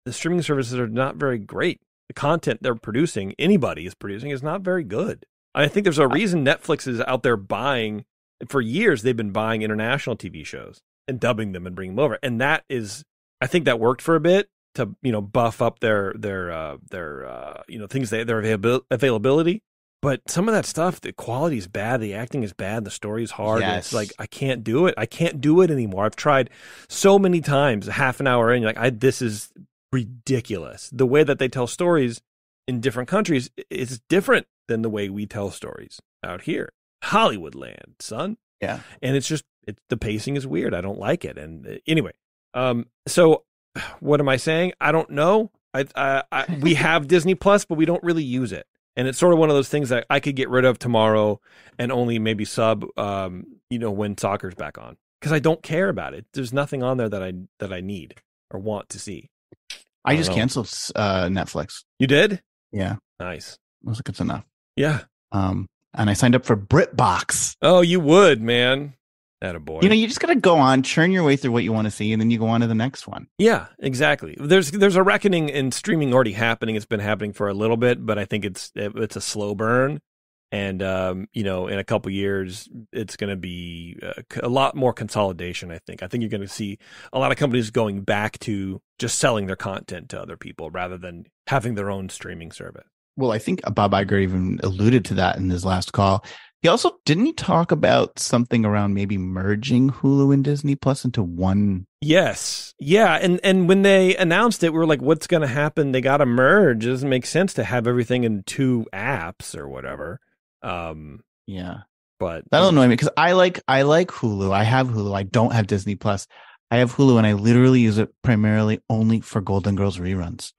[SPEAKER 2] the streaming services are not very great. The content anybody is producing, is not very good. I think there's a reason Netflix is out there buying. For years, they've been buying international TV shows and dubbing them and bringing them over, and that is. I think that worked for a bit to, buff up their things, their availability. But some of that stuff, the quality is bad, the acting is bad, the story is hard.
[SPEAKER 1] Yes.
[SPEAKER 2] And it's like, I can't do it. I can't do it anymore. I've tried so many times, half an hour in, you're like, this is ridiculous. The way that they tell stories in different countries is different than the way we tell stories out here. Hollywood land, son.
[SPEAKER 1] Yeah.
[SPEAKER 2] And the pacing is weird. I don't like it. And anyway. So what am I saying? I don't know. We have Disney Plus, but we don't really use it. And it's sort of one of those things that I could get rid of tomorrow and only maybe sub, when soccer's back on, because I don't care about it. There's nothing on there that I need or want to see.
[SPEAKER 1] I just canceled Netflix.
[SPEAKER 2] You did?
[SPEAKER 1] Yeah.
[SPEAKER 2] Nice.
[SPEAKER 1] I was like, it's enough.
[SPEAKER 2] Yeah.
[SPEAKER 1] And I signed up for BritBox.
[SPEAKER 2] Oh, you would, man. Attaboy.
[SPEAKER 1] You just got to go on, churn your way through what you want to see, and then you go on to the next one.
[SPEAKER 2] Yeah, exactly. There's a reckoning in streaming already happening. It's been happening for a little bit, but I think it's a slow burn. And, in a couple years, it's going to be a lot more consolidation, I think. I think you're going to see a lot of companies going back to just selling their content to other people rather than having their own streaming service.
[SPEAKER 1] Well, I think Bob Iger even alluded to that in his last call. He also, didn't he talk about something around maybe merging Hulu and Disney Plus into one?
[SPEAKER 2] Yes. Yeah. And when they announced it, we were like, what's going to happen? They got to merge. It doesn't make sense to have everything in two apps or whatever.
[SPEAKER 1] Yeah.
[SPEAKER 2] But
[SPEAKER 1] that'll annoy me because I like Hulu. I have Hulu. I don't have Disney Plus. I have Hulu and I literally use it primarily only for Golden Girls reruns.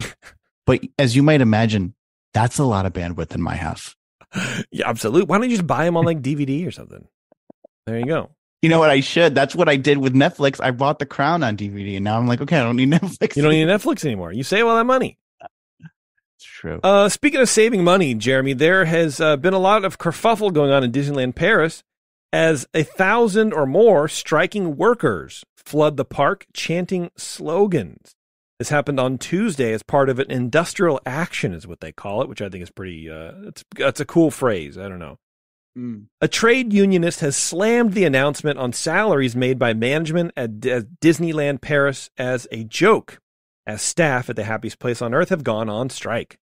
[SPEAKER 1] But as you might imagine, that's a lot of bandwidth in my house.
[SPEAKER 2] Yeah, absolutely. Why don't you just buy them on like DVD or something? There you go.
[SPEAKER 1] You know what? I should. That's what I did with Netflix. I bought The Crown on DVD, and now I'm like, okay, I don't need Netflix.
[SPEAKER 2] You don't need Netflix anymore. You save all that money.
[SPEAKER 1] It's true.
[SPEAKER 2] Speaking of saving money, Jeremy, there has been a lot of kerfuffle going on in Disneyland Paris as 1,000 or more striking workers flood the park chanting slogans. This happened on Tuesday as part of an industrial action, is what they call it, which I think is pretty, it's a cool phrase. I don't know. A trade unionist has slammed the announcement on salaries made by management at Disneyland Paris as a joke, as staff at the happiest place on earth have gone on strike.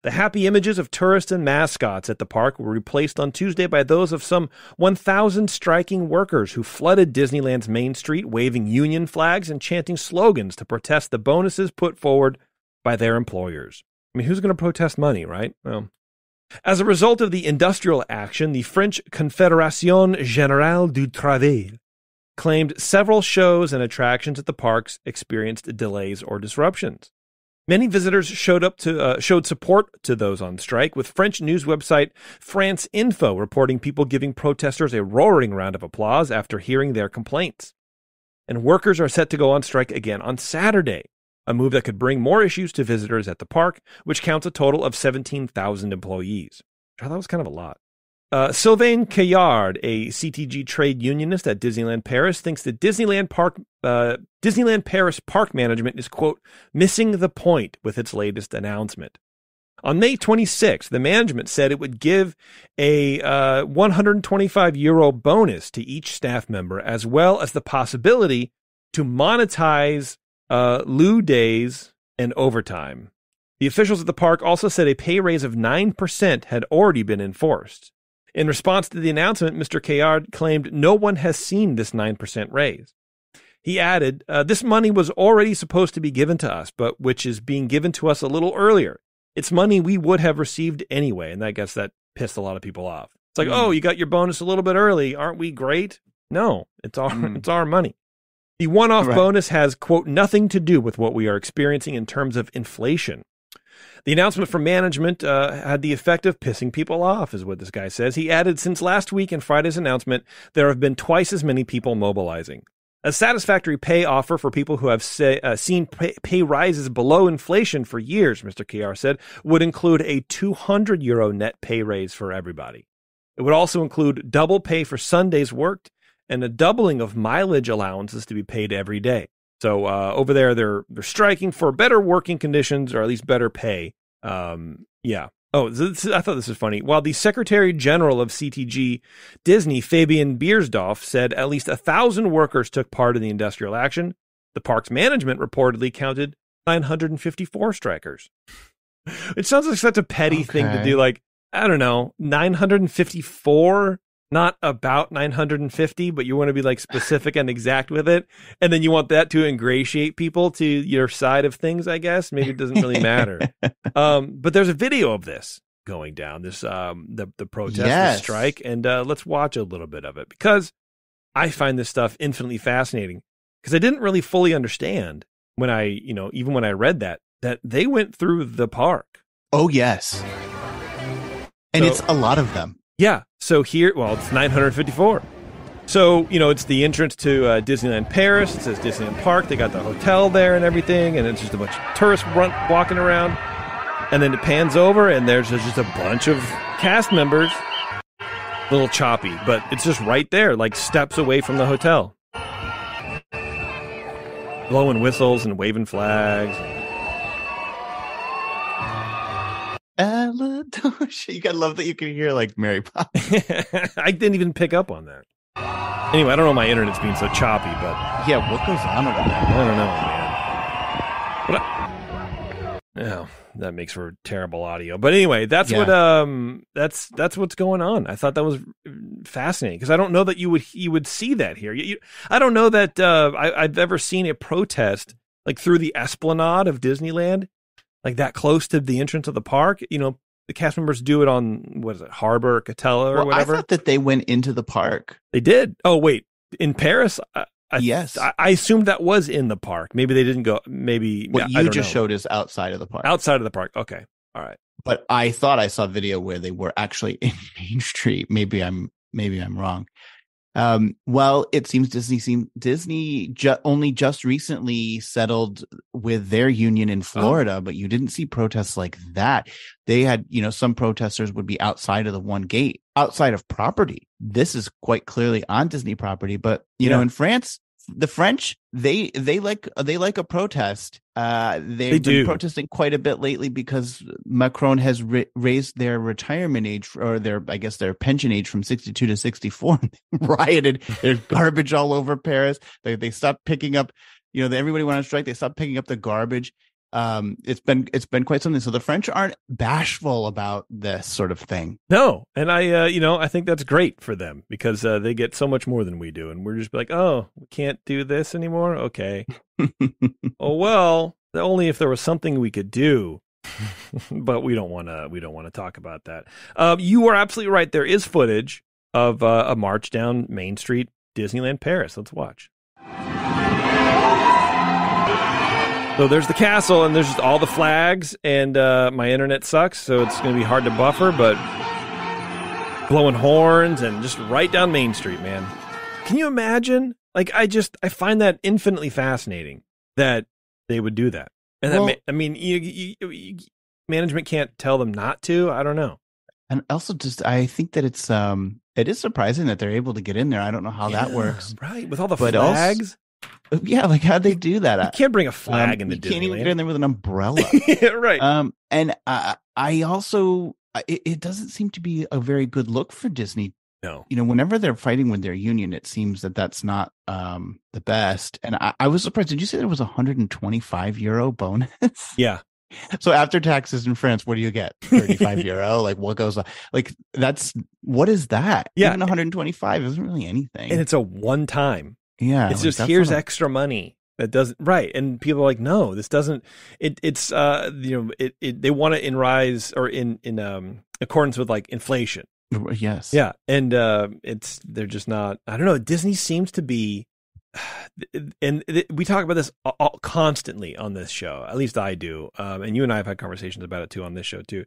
[SPEAKER 2] The happy images of tourists and mascots at the park were replaced on Tuesday by those of some 1,000 striking workers who flooded Disneyland's Main Street, waving union flags and chanting slogans to protest the bonuses put forward by their employers. I mean, who's going to protest money, right? Well, as a result of the industrial action, the French Confédération Générale du Travail claimed several shows and attractions at the parks experienced delays or disruptions. Many visitors showed support to those on strike, with French news website France Info reporting people giving protesters a roaring round of applause after hearing their complaints. And workers are set to go on strike again on Saturday, a move that could bring more issues to visitors at the park, which counts a total of 17,000 employees. I thought that was kind of a lot. Sylvain Caillard, a CTG trade unionist at Disneyland Paris, thinks that Disneyland Paris park management is, quote, missing the point with its latest announcement. On May 26th, the management said it would give a €125 bonus to each staff member, as well as the possibility to monetize lieu days and overtime. The officials at the park also said a pay raise of 9% had already been enforced. In response to the announcement, Mr. Caillard claimed no one has seen this 9% raise. He added, this money was already supposed to be given to us, but which is being given to us a little earlier. It's money we would have received anyway, and I guess that pissed a lot of people off. It's like, oh, you got your bonus a little bit early. Aren't we great? No, it's our money. The one-off bonus has, quote, nothing to do with what we are experiencing in terms of inflation. The announcement from management had the effect of pissing people off, is what this guy says. He added, since last week and Friday's announcement, there have been twice as many people mobilizing. A satisfactory pay offer for people who have seen pay rises below inflation for years, Mr. Caillard said, would include a €200 net pay raise for everybody. It would also include double pay for Sundays worked and a doubling of mileage allowances to be paid every day. So over there, they're striking for better working conditions, or at least better pay. Yeah. Oh, I thought this was funny. While the Secretary General of CTG Disney, Fabian Biersdorf, said at least 1,000 workers took part in the industrial action, the park's management reportedly counted 954 strikers. It sounds like such a petty thing to do. Like, I don't know, 954. Not about 950, but you want to be like specific and exact with it. And then you want that to ingratiate people to your side of things, I guess. Maybe it doesn't really matter. But there's a video of this going down, this the protest, the strike. And let's watch a little bit of it, because I find this stuff infinitely fascinating, because I didn't really fully understand when even when I read that they went through the park.
[SPEAKER 1] Oh, yes. And it's a lot of them.
[SPEAKER 2] Yeah. So here, it's 954. So, it's the entrance to Disneyland Paris. It says Disneyland Park. They got the hotel there and everything. And it's just a bunch of tourists walking around. And then it pans over and there's just a bunch of cast members A little choppy, but it's just right there, like steps away from the hotel. Blowing whistles and waving flags.
[SPEAKER 1] You gotta love that you can hear like Mary Poppins.
[SPEAKER 2] I didn't even pick up on that. Anyway, I don't know why my internet's being so choppy, but
[SPEAKER 1] Yeah, what goes on over there?
[SPEAKER 2] I don't know, man. Yeah, that makes for terrible audio. But anyway, that's
[SPEAKER 1] Yeah.
[SPEAKER 2] what that's what's going on. I thought that was fascinating because I don't know that you would see that here. I don't know that I've ever seen a protest like through the esplanade of Disneyland, like that close to the entrance of the park. You know, the cast members do it on what is it, Harbor or Catella or whatever.
[SPEAKER 1] I thought that they went into the park.
[SPEAKER 2] They did. Oh wait, in Paris.
[SPEAKER 1] Yes.
[SPEAKER 2] I assumed that was in the park. Maybe they didn't go. Maybe
[SPEAKER 1] What
[SPEAKER 2] I
[SPEAKER 1] you
[SPEAKER 2] don't
[SPEAKER 1] just
[SPEAKER 2] know.
[SPEAKER 1] showed is outside of the park.
[SPEAKER 2] Outside of the park. Okay. All right.
[SPEAKER 1] But I thought I saw a video where they were actually in Main Street. Maybe I'm wrong. Well, it seems Disney only just recently settled with their union in Florida, but you didn't see protests like that. They had, some protesters would be outside of the one gate, outside of property. This is quite clearly on Disney property, but in France, the French, they like a protest. They've been protesting quite a bit lately because Macron has raised their retirement age or their pension age from 62 to 64. Rioted. There's garbage all over Paris. They stopped picking up, everybody went on strike. They stopped picking up the garbage. It's been quite something. So the French aren't bashful about this sort of thing.
[SPEAKER 2] No, and I think that's great for them because they get so much more than we do, and we're just like, oh, we can't do this anymore. Okay. Oh well, only if there was something we could do, but we don't want to talk about that. You are absolutely right. There is footage of a march down Main Street, Disneyland, Paris. Let's watch. So there's the castle, and there's just all the flags, and my internet sucks, so it's going to be hard to buffer, but blowing horns and just right down Main Street, man. Can you imagine? Like, I find that infinitely fascinating that they would do that. And management can't tell them not to. I don't know.
[SPEAKER 1] And also I think that it is surprising that they're able to get in there. I don't know how that works.
[SPEAKER 2] Right, with all the flags.
[SPEAKER 1] Yeah, like how'd they do that?
[SPEAKER 2] You can't bring a flag into Disneyland.
[SPEAKER 1] You can't even get in there with an umbrella.
[SPEAKER 2] Yeah, right.
[SPEAKER 1] And I also, it doesn't seem to be a very good look for Disney.
[SPEAKER 2] No.
[SPEAKER 1] Whenever they're fighting with their union, it seems that that's not the best. And I was surprised. Did you say there was €125 bonus? Yeah. So after taxes in France, what do you get? €35? Like what goes on? Like what is that?
[SPEAKER 2] Yeah.
[SPEAKER 1] Even 125 isn't really anything.
[SPEAKER 2] And it's a one time.
[SPEAKER 1] Yeah.
[SPEAKER 2] It's just here's extra money that doesn't right. And people are like, no, this doesn't it's they want to rise or in accordance with like inflation.
[SPEAKER 1] Yes.
[SPEAKER 2] Yeah. And they're just not, I don't know. Disney seems to be, and we talk about this constantly on this show. At least I do. And you and I have had conversations about it too on this show too.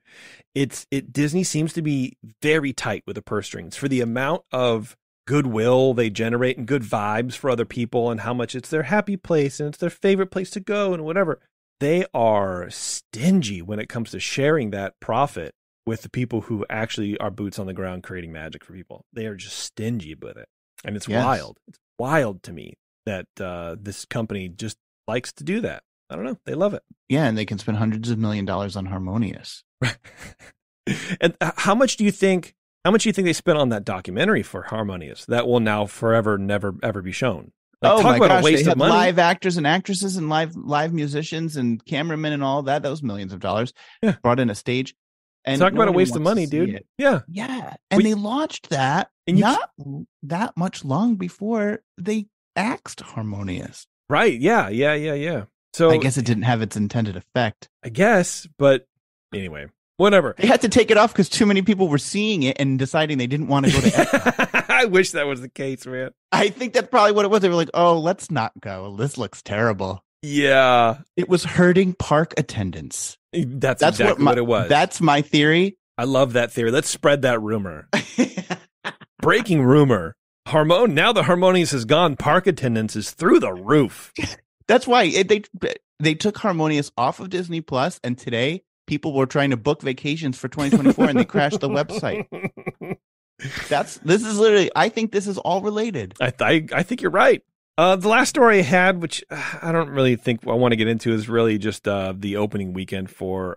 [SPEAKER 2] Disney seems to be very tight with the purse strings for the amount of goodwill they generate and good vibes for other people and how much it's their happy place and it's their favorite place to go and whatever. They are stingy when it comes to sharing that profit with the people who actually are boots on the ground creating magic for people. They are just stingy with it. And it's wild. It's wild to me that this company just likes to do that. I don't know. They love it.
[SPEAKER 1] Yeah, and they can spend hundreds of millions of dollars on Harmonious.
[SPEAKER 2] And how much do you think they spent on that documentary for Harmonious that will now forever never ever be shown? Like, talk about a waste of money.
[SPEAKER 1] Live actors and actresses and live musicians and cameramen and all that. That was millions of dollars.
[SPEAKER 2] Yeah.
[SPEAKER 1] Brought in a stage. And
[SPEAKER 2] talk about a waste of money, dude. Yeah.
[SPEAKER 1] Yeah. And they launched that not that much long before they axed Harmonious.
[SPEAKER 2] Right. Yeah. So
[SPEAKER 1] I guess it didn't have its intended effect.
[SPEAKER 2] I guess, but anyway, whatever.
[SPEAKER 1] They had to take it off because too many people were seeing it and deciding they didn't want to go to EPCOT.
[SPEAKER 2] I wish that was the case, man.
[SPEAKER 1] I think that's probably what it was. They were like, oh, let's not go. This looks terrible.
[SPEAKER 2] Yeah.
[SPEAKER 1] It was hurting park attendance.
[SPEAKER 2] That's exactly what it was.
[SPEAKER 1] That's my theory.
[SPEAKER 2] I love that theory. Let's spread that rumor. Breaking rumor. Now the Harmonious is gone. Park attendance is through the roof.
[SPEAKER 1] That's why they took Harmonious off of Disney Plus, and today people were trying to book vacations for 2024 and they crashed the website. This is literally, I think this is all related.
[SPEAKER 2] I think you're right. The last story I had, which I don't really think I want to get into, is really just the opening weekend for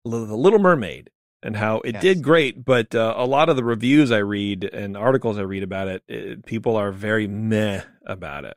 [SPEAKER 2] The Little Mermaid and how it did great. But a lot of the reviews I read and articles I read about it, people are very meh about it.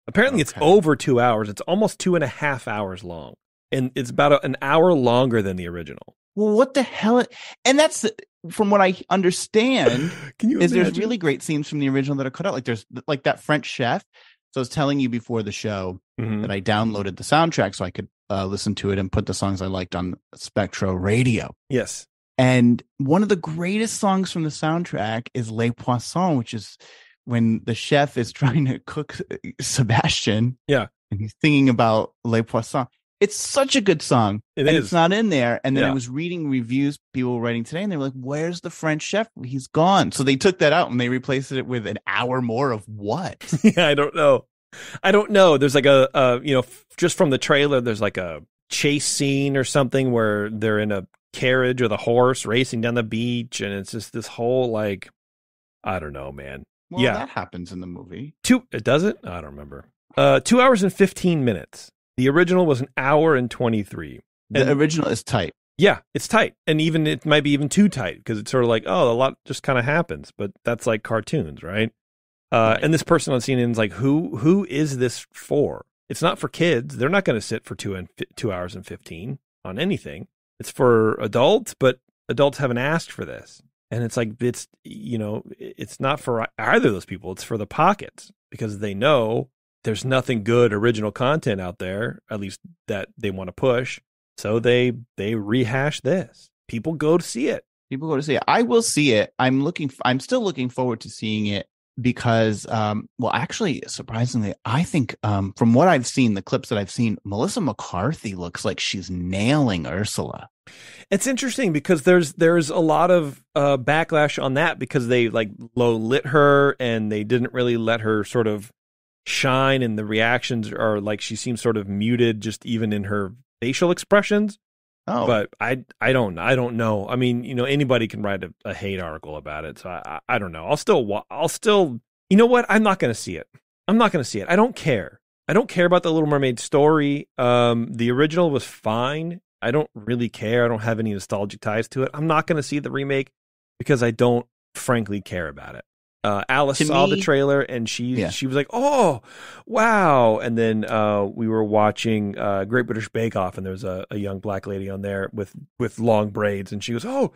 [SPEAKER 2] Apparently, it's over 2 hours. It's almost 2.5 hours long. And it's about an hour longer than the original.
[SPEAKER 1] Well, what the hell? And that's, from what I understand,
[SPEAKER 2] there's
[SPEAKER 1] there's really great scenes from the original that are cut out. Like there's like that French chef. So I was telling you before the show that I downloaded the soundtrack so I could listen to it and put the songs I liked on Spectro Radio.
[SPEAKER 2] Yes.
[SPEAKER 1] And one of the greatest songs from the soundtrack is Les Poissons, which is when the chef is trying to cook Sebastian.
[SPEAKER 2] Yeah.
[SPEAKER 1] And he's singing about Les Poissons. It's such a good song. It's not in there. And then I was reading reviews people were writing today, and they were like, where's the French chef? He's gone. So they took that out and they replaced it with an hour more of what?
[SPEAKER 2] Yeah, I don't know. There's like just from the trailer, there's like a chase scene or something where they're in a carriage with a horse racing down the beach. And it's just this whole, like, I don't know, man.
[SPEAKER 1] Well, that happens in the movie.
[SPEAKER 2] It doesn't? I don't remember. 2 hours and 15 minutes. The original was an hour and 23.
[SPEAKER 1] The original is tight.
[SPEAKER 2] Yeah, it's tight. And even it might be even too tight because it's sort of like, a lot just kind of happens. But that's like cartoons, right? And this person on CNN is like, who is this for? It's not for kids. They're not going to sit for 2 hours and 15 on anything. It's for adults, but adults haven't asked for this. And it's like, it's not for either of those people. It's for the pockets because they know there's nothing good original content out there, at least that they want to push. So they rehash this. People go to see it.
[SPEAKER 1] I will see it. I'm still looking forward to seeing it because, actually, surprisingly, I think from what I've seen, the clips that I've seen, Melissa McCarthy looks like she's nailing Ursula.
[SPEAKER 2] It's interesting because there's a lot of backlash on that because they like low lit her and they didn't really let her sort of shine, and the reactions are like she seems sort of muted just even in her facial expressions. But I don't know. I mean, anybody can write a hate article about it, so I don't know. I'll still you know what, I'm not going to see it. I don't care about the Little Mermaid story. The original was fine. I don't really care. I don't have any nostalgic ties to it. I'm not going to see the remake because I don't frankly care about it. Alice saw the trailer and she was like, oh, wow. And then we were watching Great British Bake Off, and there's a young black lady on there with long braids. And she goes, oh,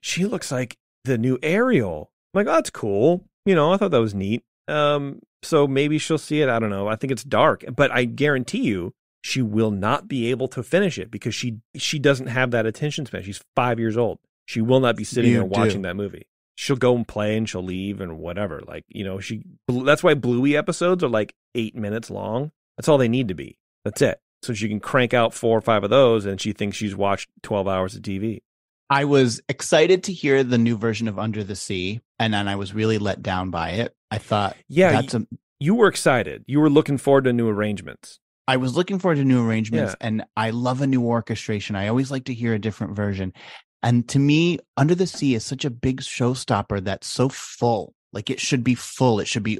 [SPEAKER 2] she looks like the new Ariel. I'm like, oh, that's cool. I thought that was neat. So maybe she'll see it. I don't know. I think it's dark, but I guarantee you she will not be able to finish it because she doesn't have that attention span. She's 5 years old. She will not be sitting there watching that movie. She'll go and play and she'll leave and whatever. Like, that's why Bluey episodes are like 8 minutes long. That's all they need to be. That's it. So she can crank out 4 or 5 of those and she thinks she's watched 12 hours of TV.
[SPEAKER 1] I was excited to hear the new version of Under the Sea, and then I was really let down by it. I thought,
[SPEAKER 2] you were excited. You were looking forward to new arrangements.
[SPEAKER 1] I was looking forward to new arrangements, and I love a new orchestration. I always like to hear a different version. And to me, Under the Sea is such a big showstopper that's so full. Like, it should be full. It should be.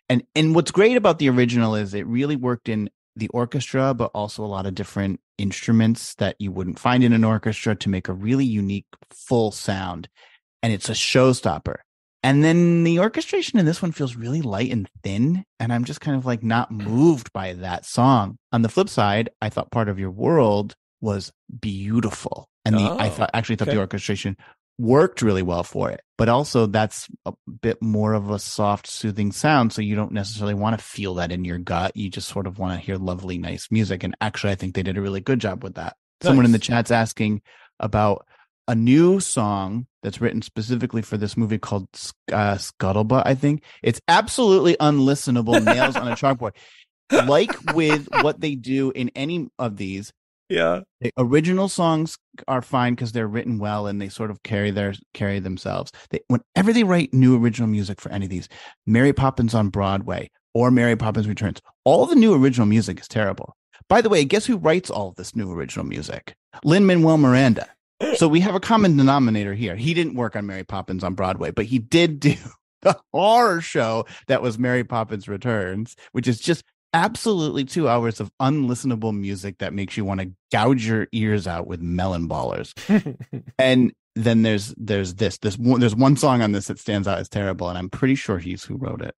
[SPEAKER 1] And what's great about the original is it really worked in the orchestra, but also a lot of different instruments that you wouldn't find in an orchestra to make a really unique, full sound. And it's a showstopper. And then the orchestration in this one feels really light and thin. And I'm just kind of like not moved by that song. On the flip side, I thought Part of Your World was beautiful. And I thought the orchestration worked really well for it. But also that's a bit more of a soft, soothing sound. So you don't necessarily want to feel that in your gut. You just sort of want to hear lovely, nice music. And actually, I think they did a really good job with that. Nice. Someone in the chat's asking about a new song that's written specifically for this movie called Scuttlebutt, I think. It's absolutely unlistenable, nails on a chalkboard. Like with what they do in any of these,
[SPEAKER 2] the
[SPEAKER 1] original songs are fine because they're written well and they sort of carry themselves. Whenever they write new original music for any of these, Mary Poppins on Broadway or Mary Poppins Returns, all the new original music is terrible. By the way, guess who writes all of this new original music? Lin-Manuel Miranda. So we have a common denominator here. He didn't work on Mary Poppins on Broadway, but he did do the horror show that was Mary Poppins Returns, which is just absolutely 2 hours of unlistenable music that makes you want to gouge your ears out with melon ballers. And then there's one song on this that stands out as terrible, and I'm pretty sure he's who wrote it.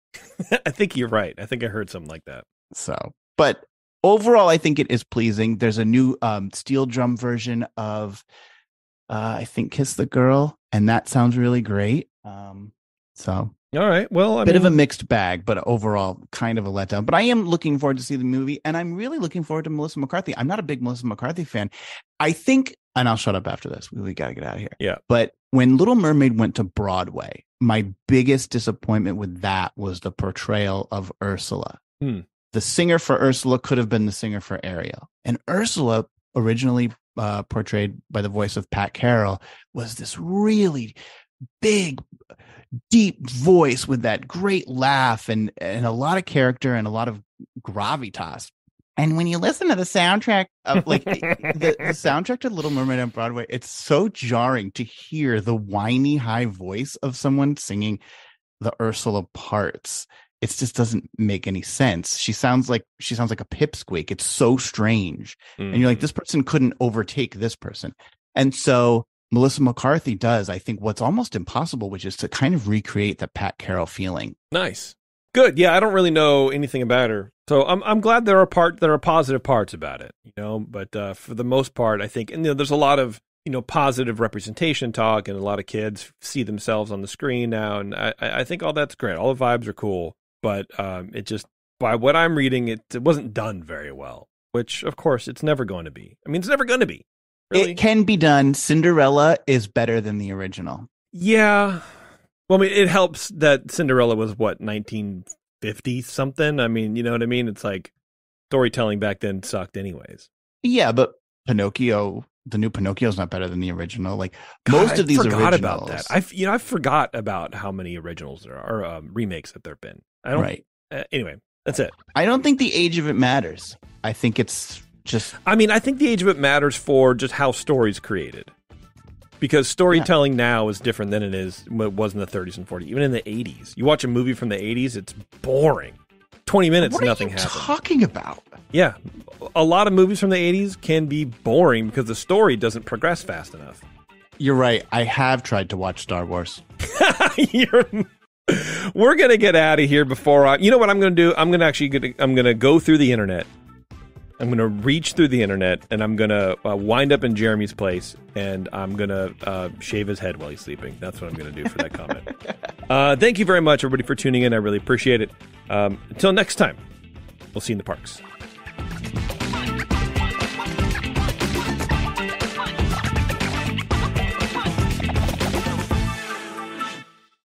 [SPEAKER 2] I think you're right. I think I heard something like that.
[SPEAKER 1] So, but overall, I think it is pleasing. There's a new steel drum version of I think Kiss the Girl, and that sounds really great. So
[SPEAKER 2] all right, well,
[SPEAKER 1] bit of a mixed bag, but overall kind of a letdown. But I am looking forward to see the movie, and I'm really looking forward to Melissa McCarthy. I'm not a big Melissa McCarthy fan. I think, and I'll shut up after this. We got to get out of here.
[SPEAKER 2] Yeah.
[SPEAKER 1] But when Little Mermaid went to Broadway, my biggest disappointment with that was the portrayal of Ursula. The singer for Ursula could have been the singer for Ariel, and Ursula, originally portrayed by the voice of Pat Carroll, was this really big, deep voice with that great laugh and a lot of character and a lot of gravitas. And when you listen to the soundtrack of the soundtrack to Little Mermaid on Broadway, it's so jarring to hear the whiny high voice of someone singing the Ursula parts. It just doesn't make any sense. She sounds like a pipsqueak. It's so strange. And you're like, this person couldn't overtake this person. And so Melissa McCarthy does, I think, what's almost impossible, which is to kind of recreate the Pat Carroll feeling.
[SPEAKER 2] Nice. Good. Yeah, I don't really know anything about her. So I'm glad there are positive parts about it, but for the most part, I think, and there's a lot of, positive representation talk, and a lot of kids see themselves on the screen now. And I think all that's great. All the vibes are cool, but it just, by what I'm reading, it wasn't done very well, which of course it's never going to be. I mean, it's never going to be. Really?
[SPEAKER 1] It can be done. Cinderella is better than the original.
[SPEAKER 2] Yeah. Well, I mean, it helps that Cinderella was, 1950 something? I mean, you know what I mean? It's like storytelling back then sucked anyways.
[SPEAKER 1] Yeah, but Pinocchio, the new Pinocchio is not better than the original. Like, most of these originals. I forgot about that.
[SPEAKER 2] I forgot about how many originals there are, or remakes that there have been. I don't.
[SPEAKER 1] Right.
[SPEAKER 2] Anyway, that's it.
[SPEAKER 1] I don't think the age of it matters. I think it's just.
[SPEAKER 2] I mean, I think the age of it matters for just how stories created. Because storytelling now is different than it was in the 30s and 40s, even in the 80s. You watch a movie from the 80s, it's boring. 20 minutes, nothing happens.
[SPEAKER 1] What are you talking about?
[SPEAKER 2] Yeah. A lot of movies from the 80s can be boring because the story doesn't progress fast enough.
[SPEAKER 1] You're right. I have tried to watch Star Wars.
[SPEAKER 2] We're going to get out of here before you know what I'm going to do? I'm going to go through the internet. I'm going to reach through the internet, and I'm going to wind up in Jeremy's place, and I'm going to shave his head while he's sleeping. That's what I'm going to do for that comment. Thank you very much, everybody, for tuning in. I really appreciate it. Until next time, we'll see you in the parks.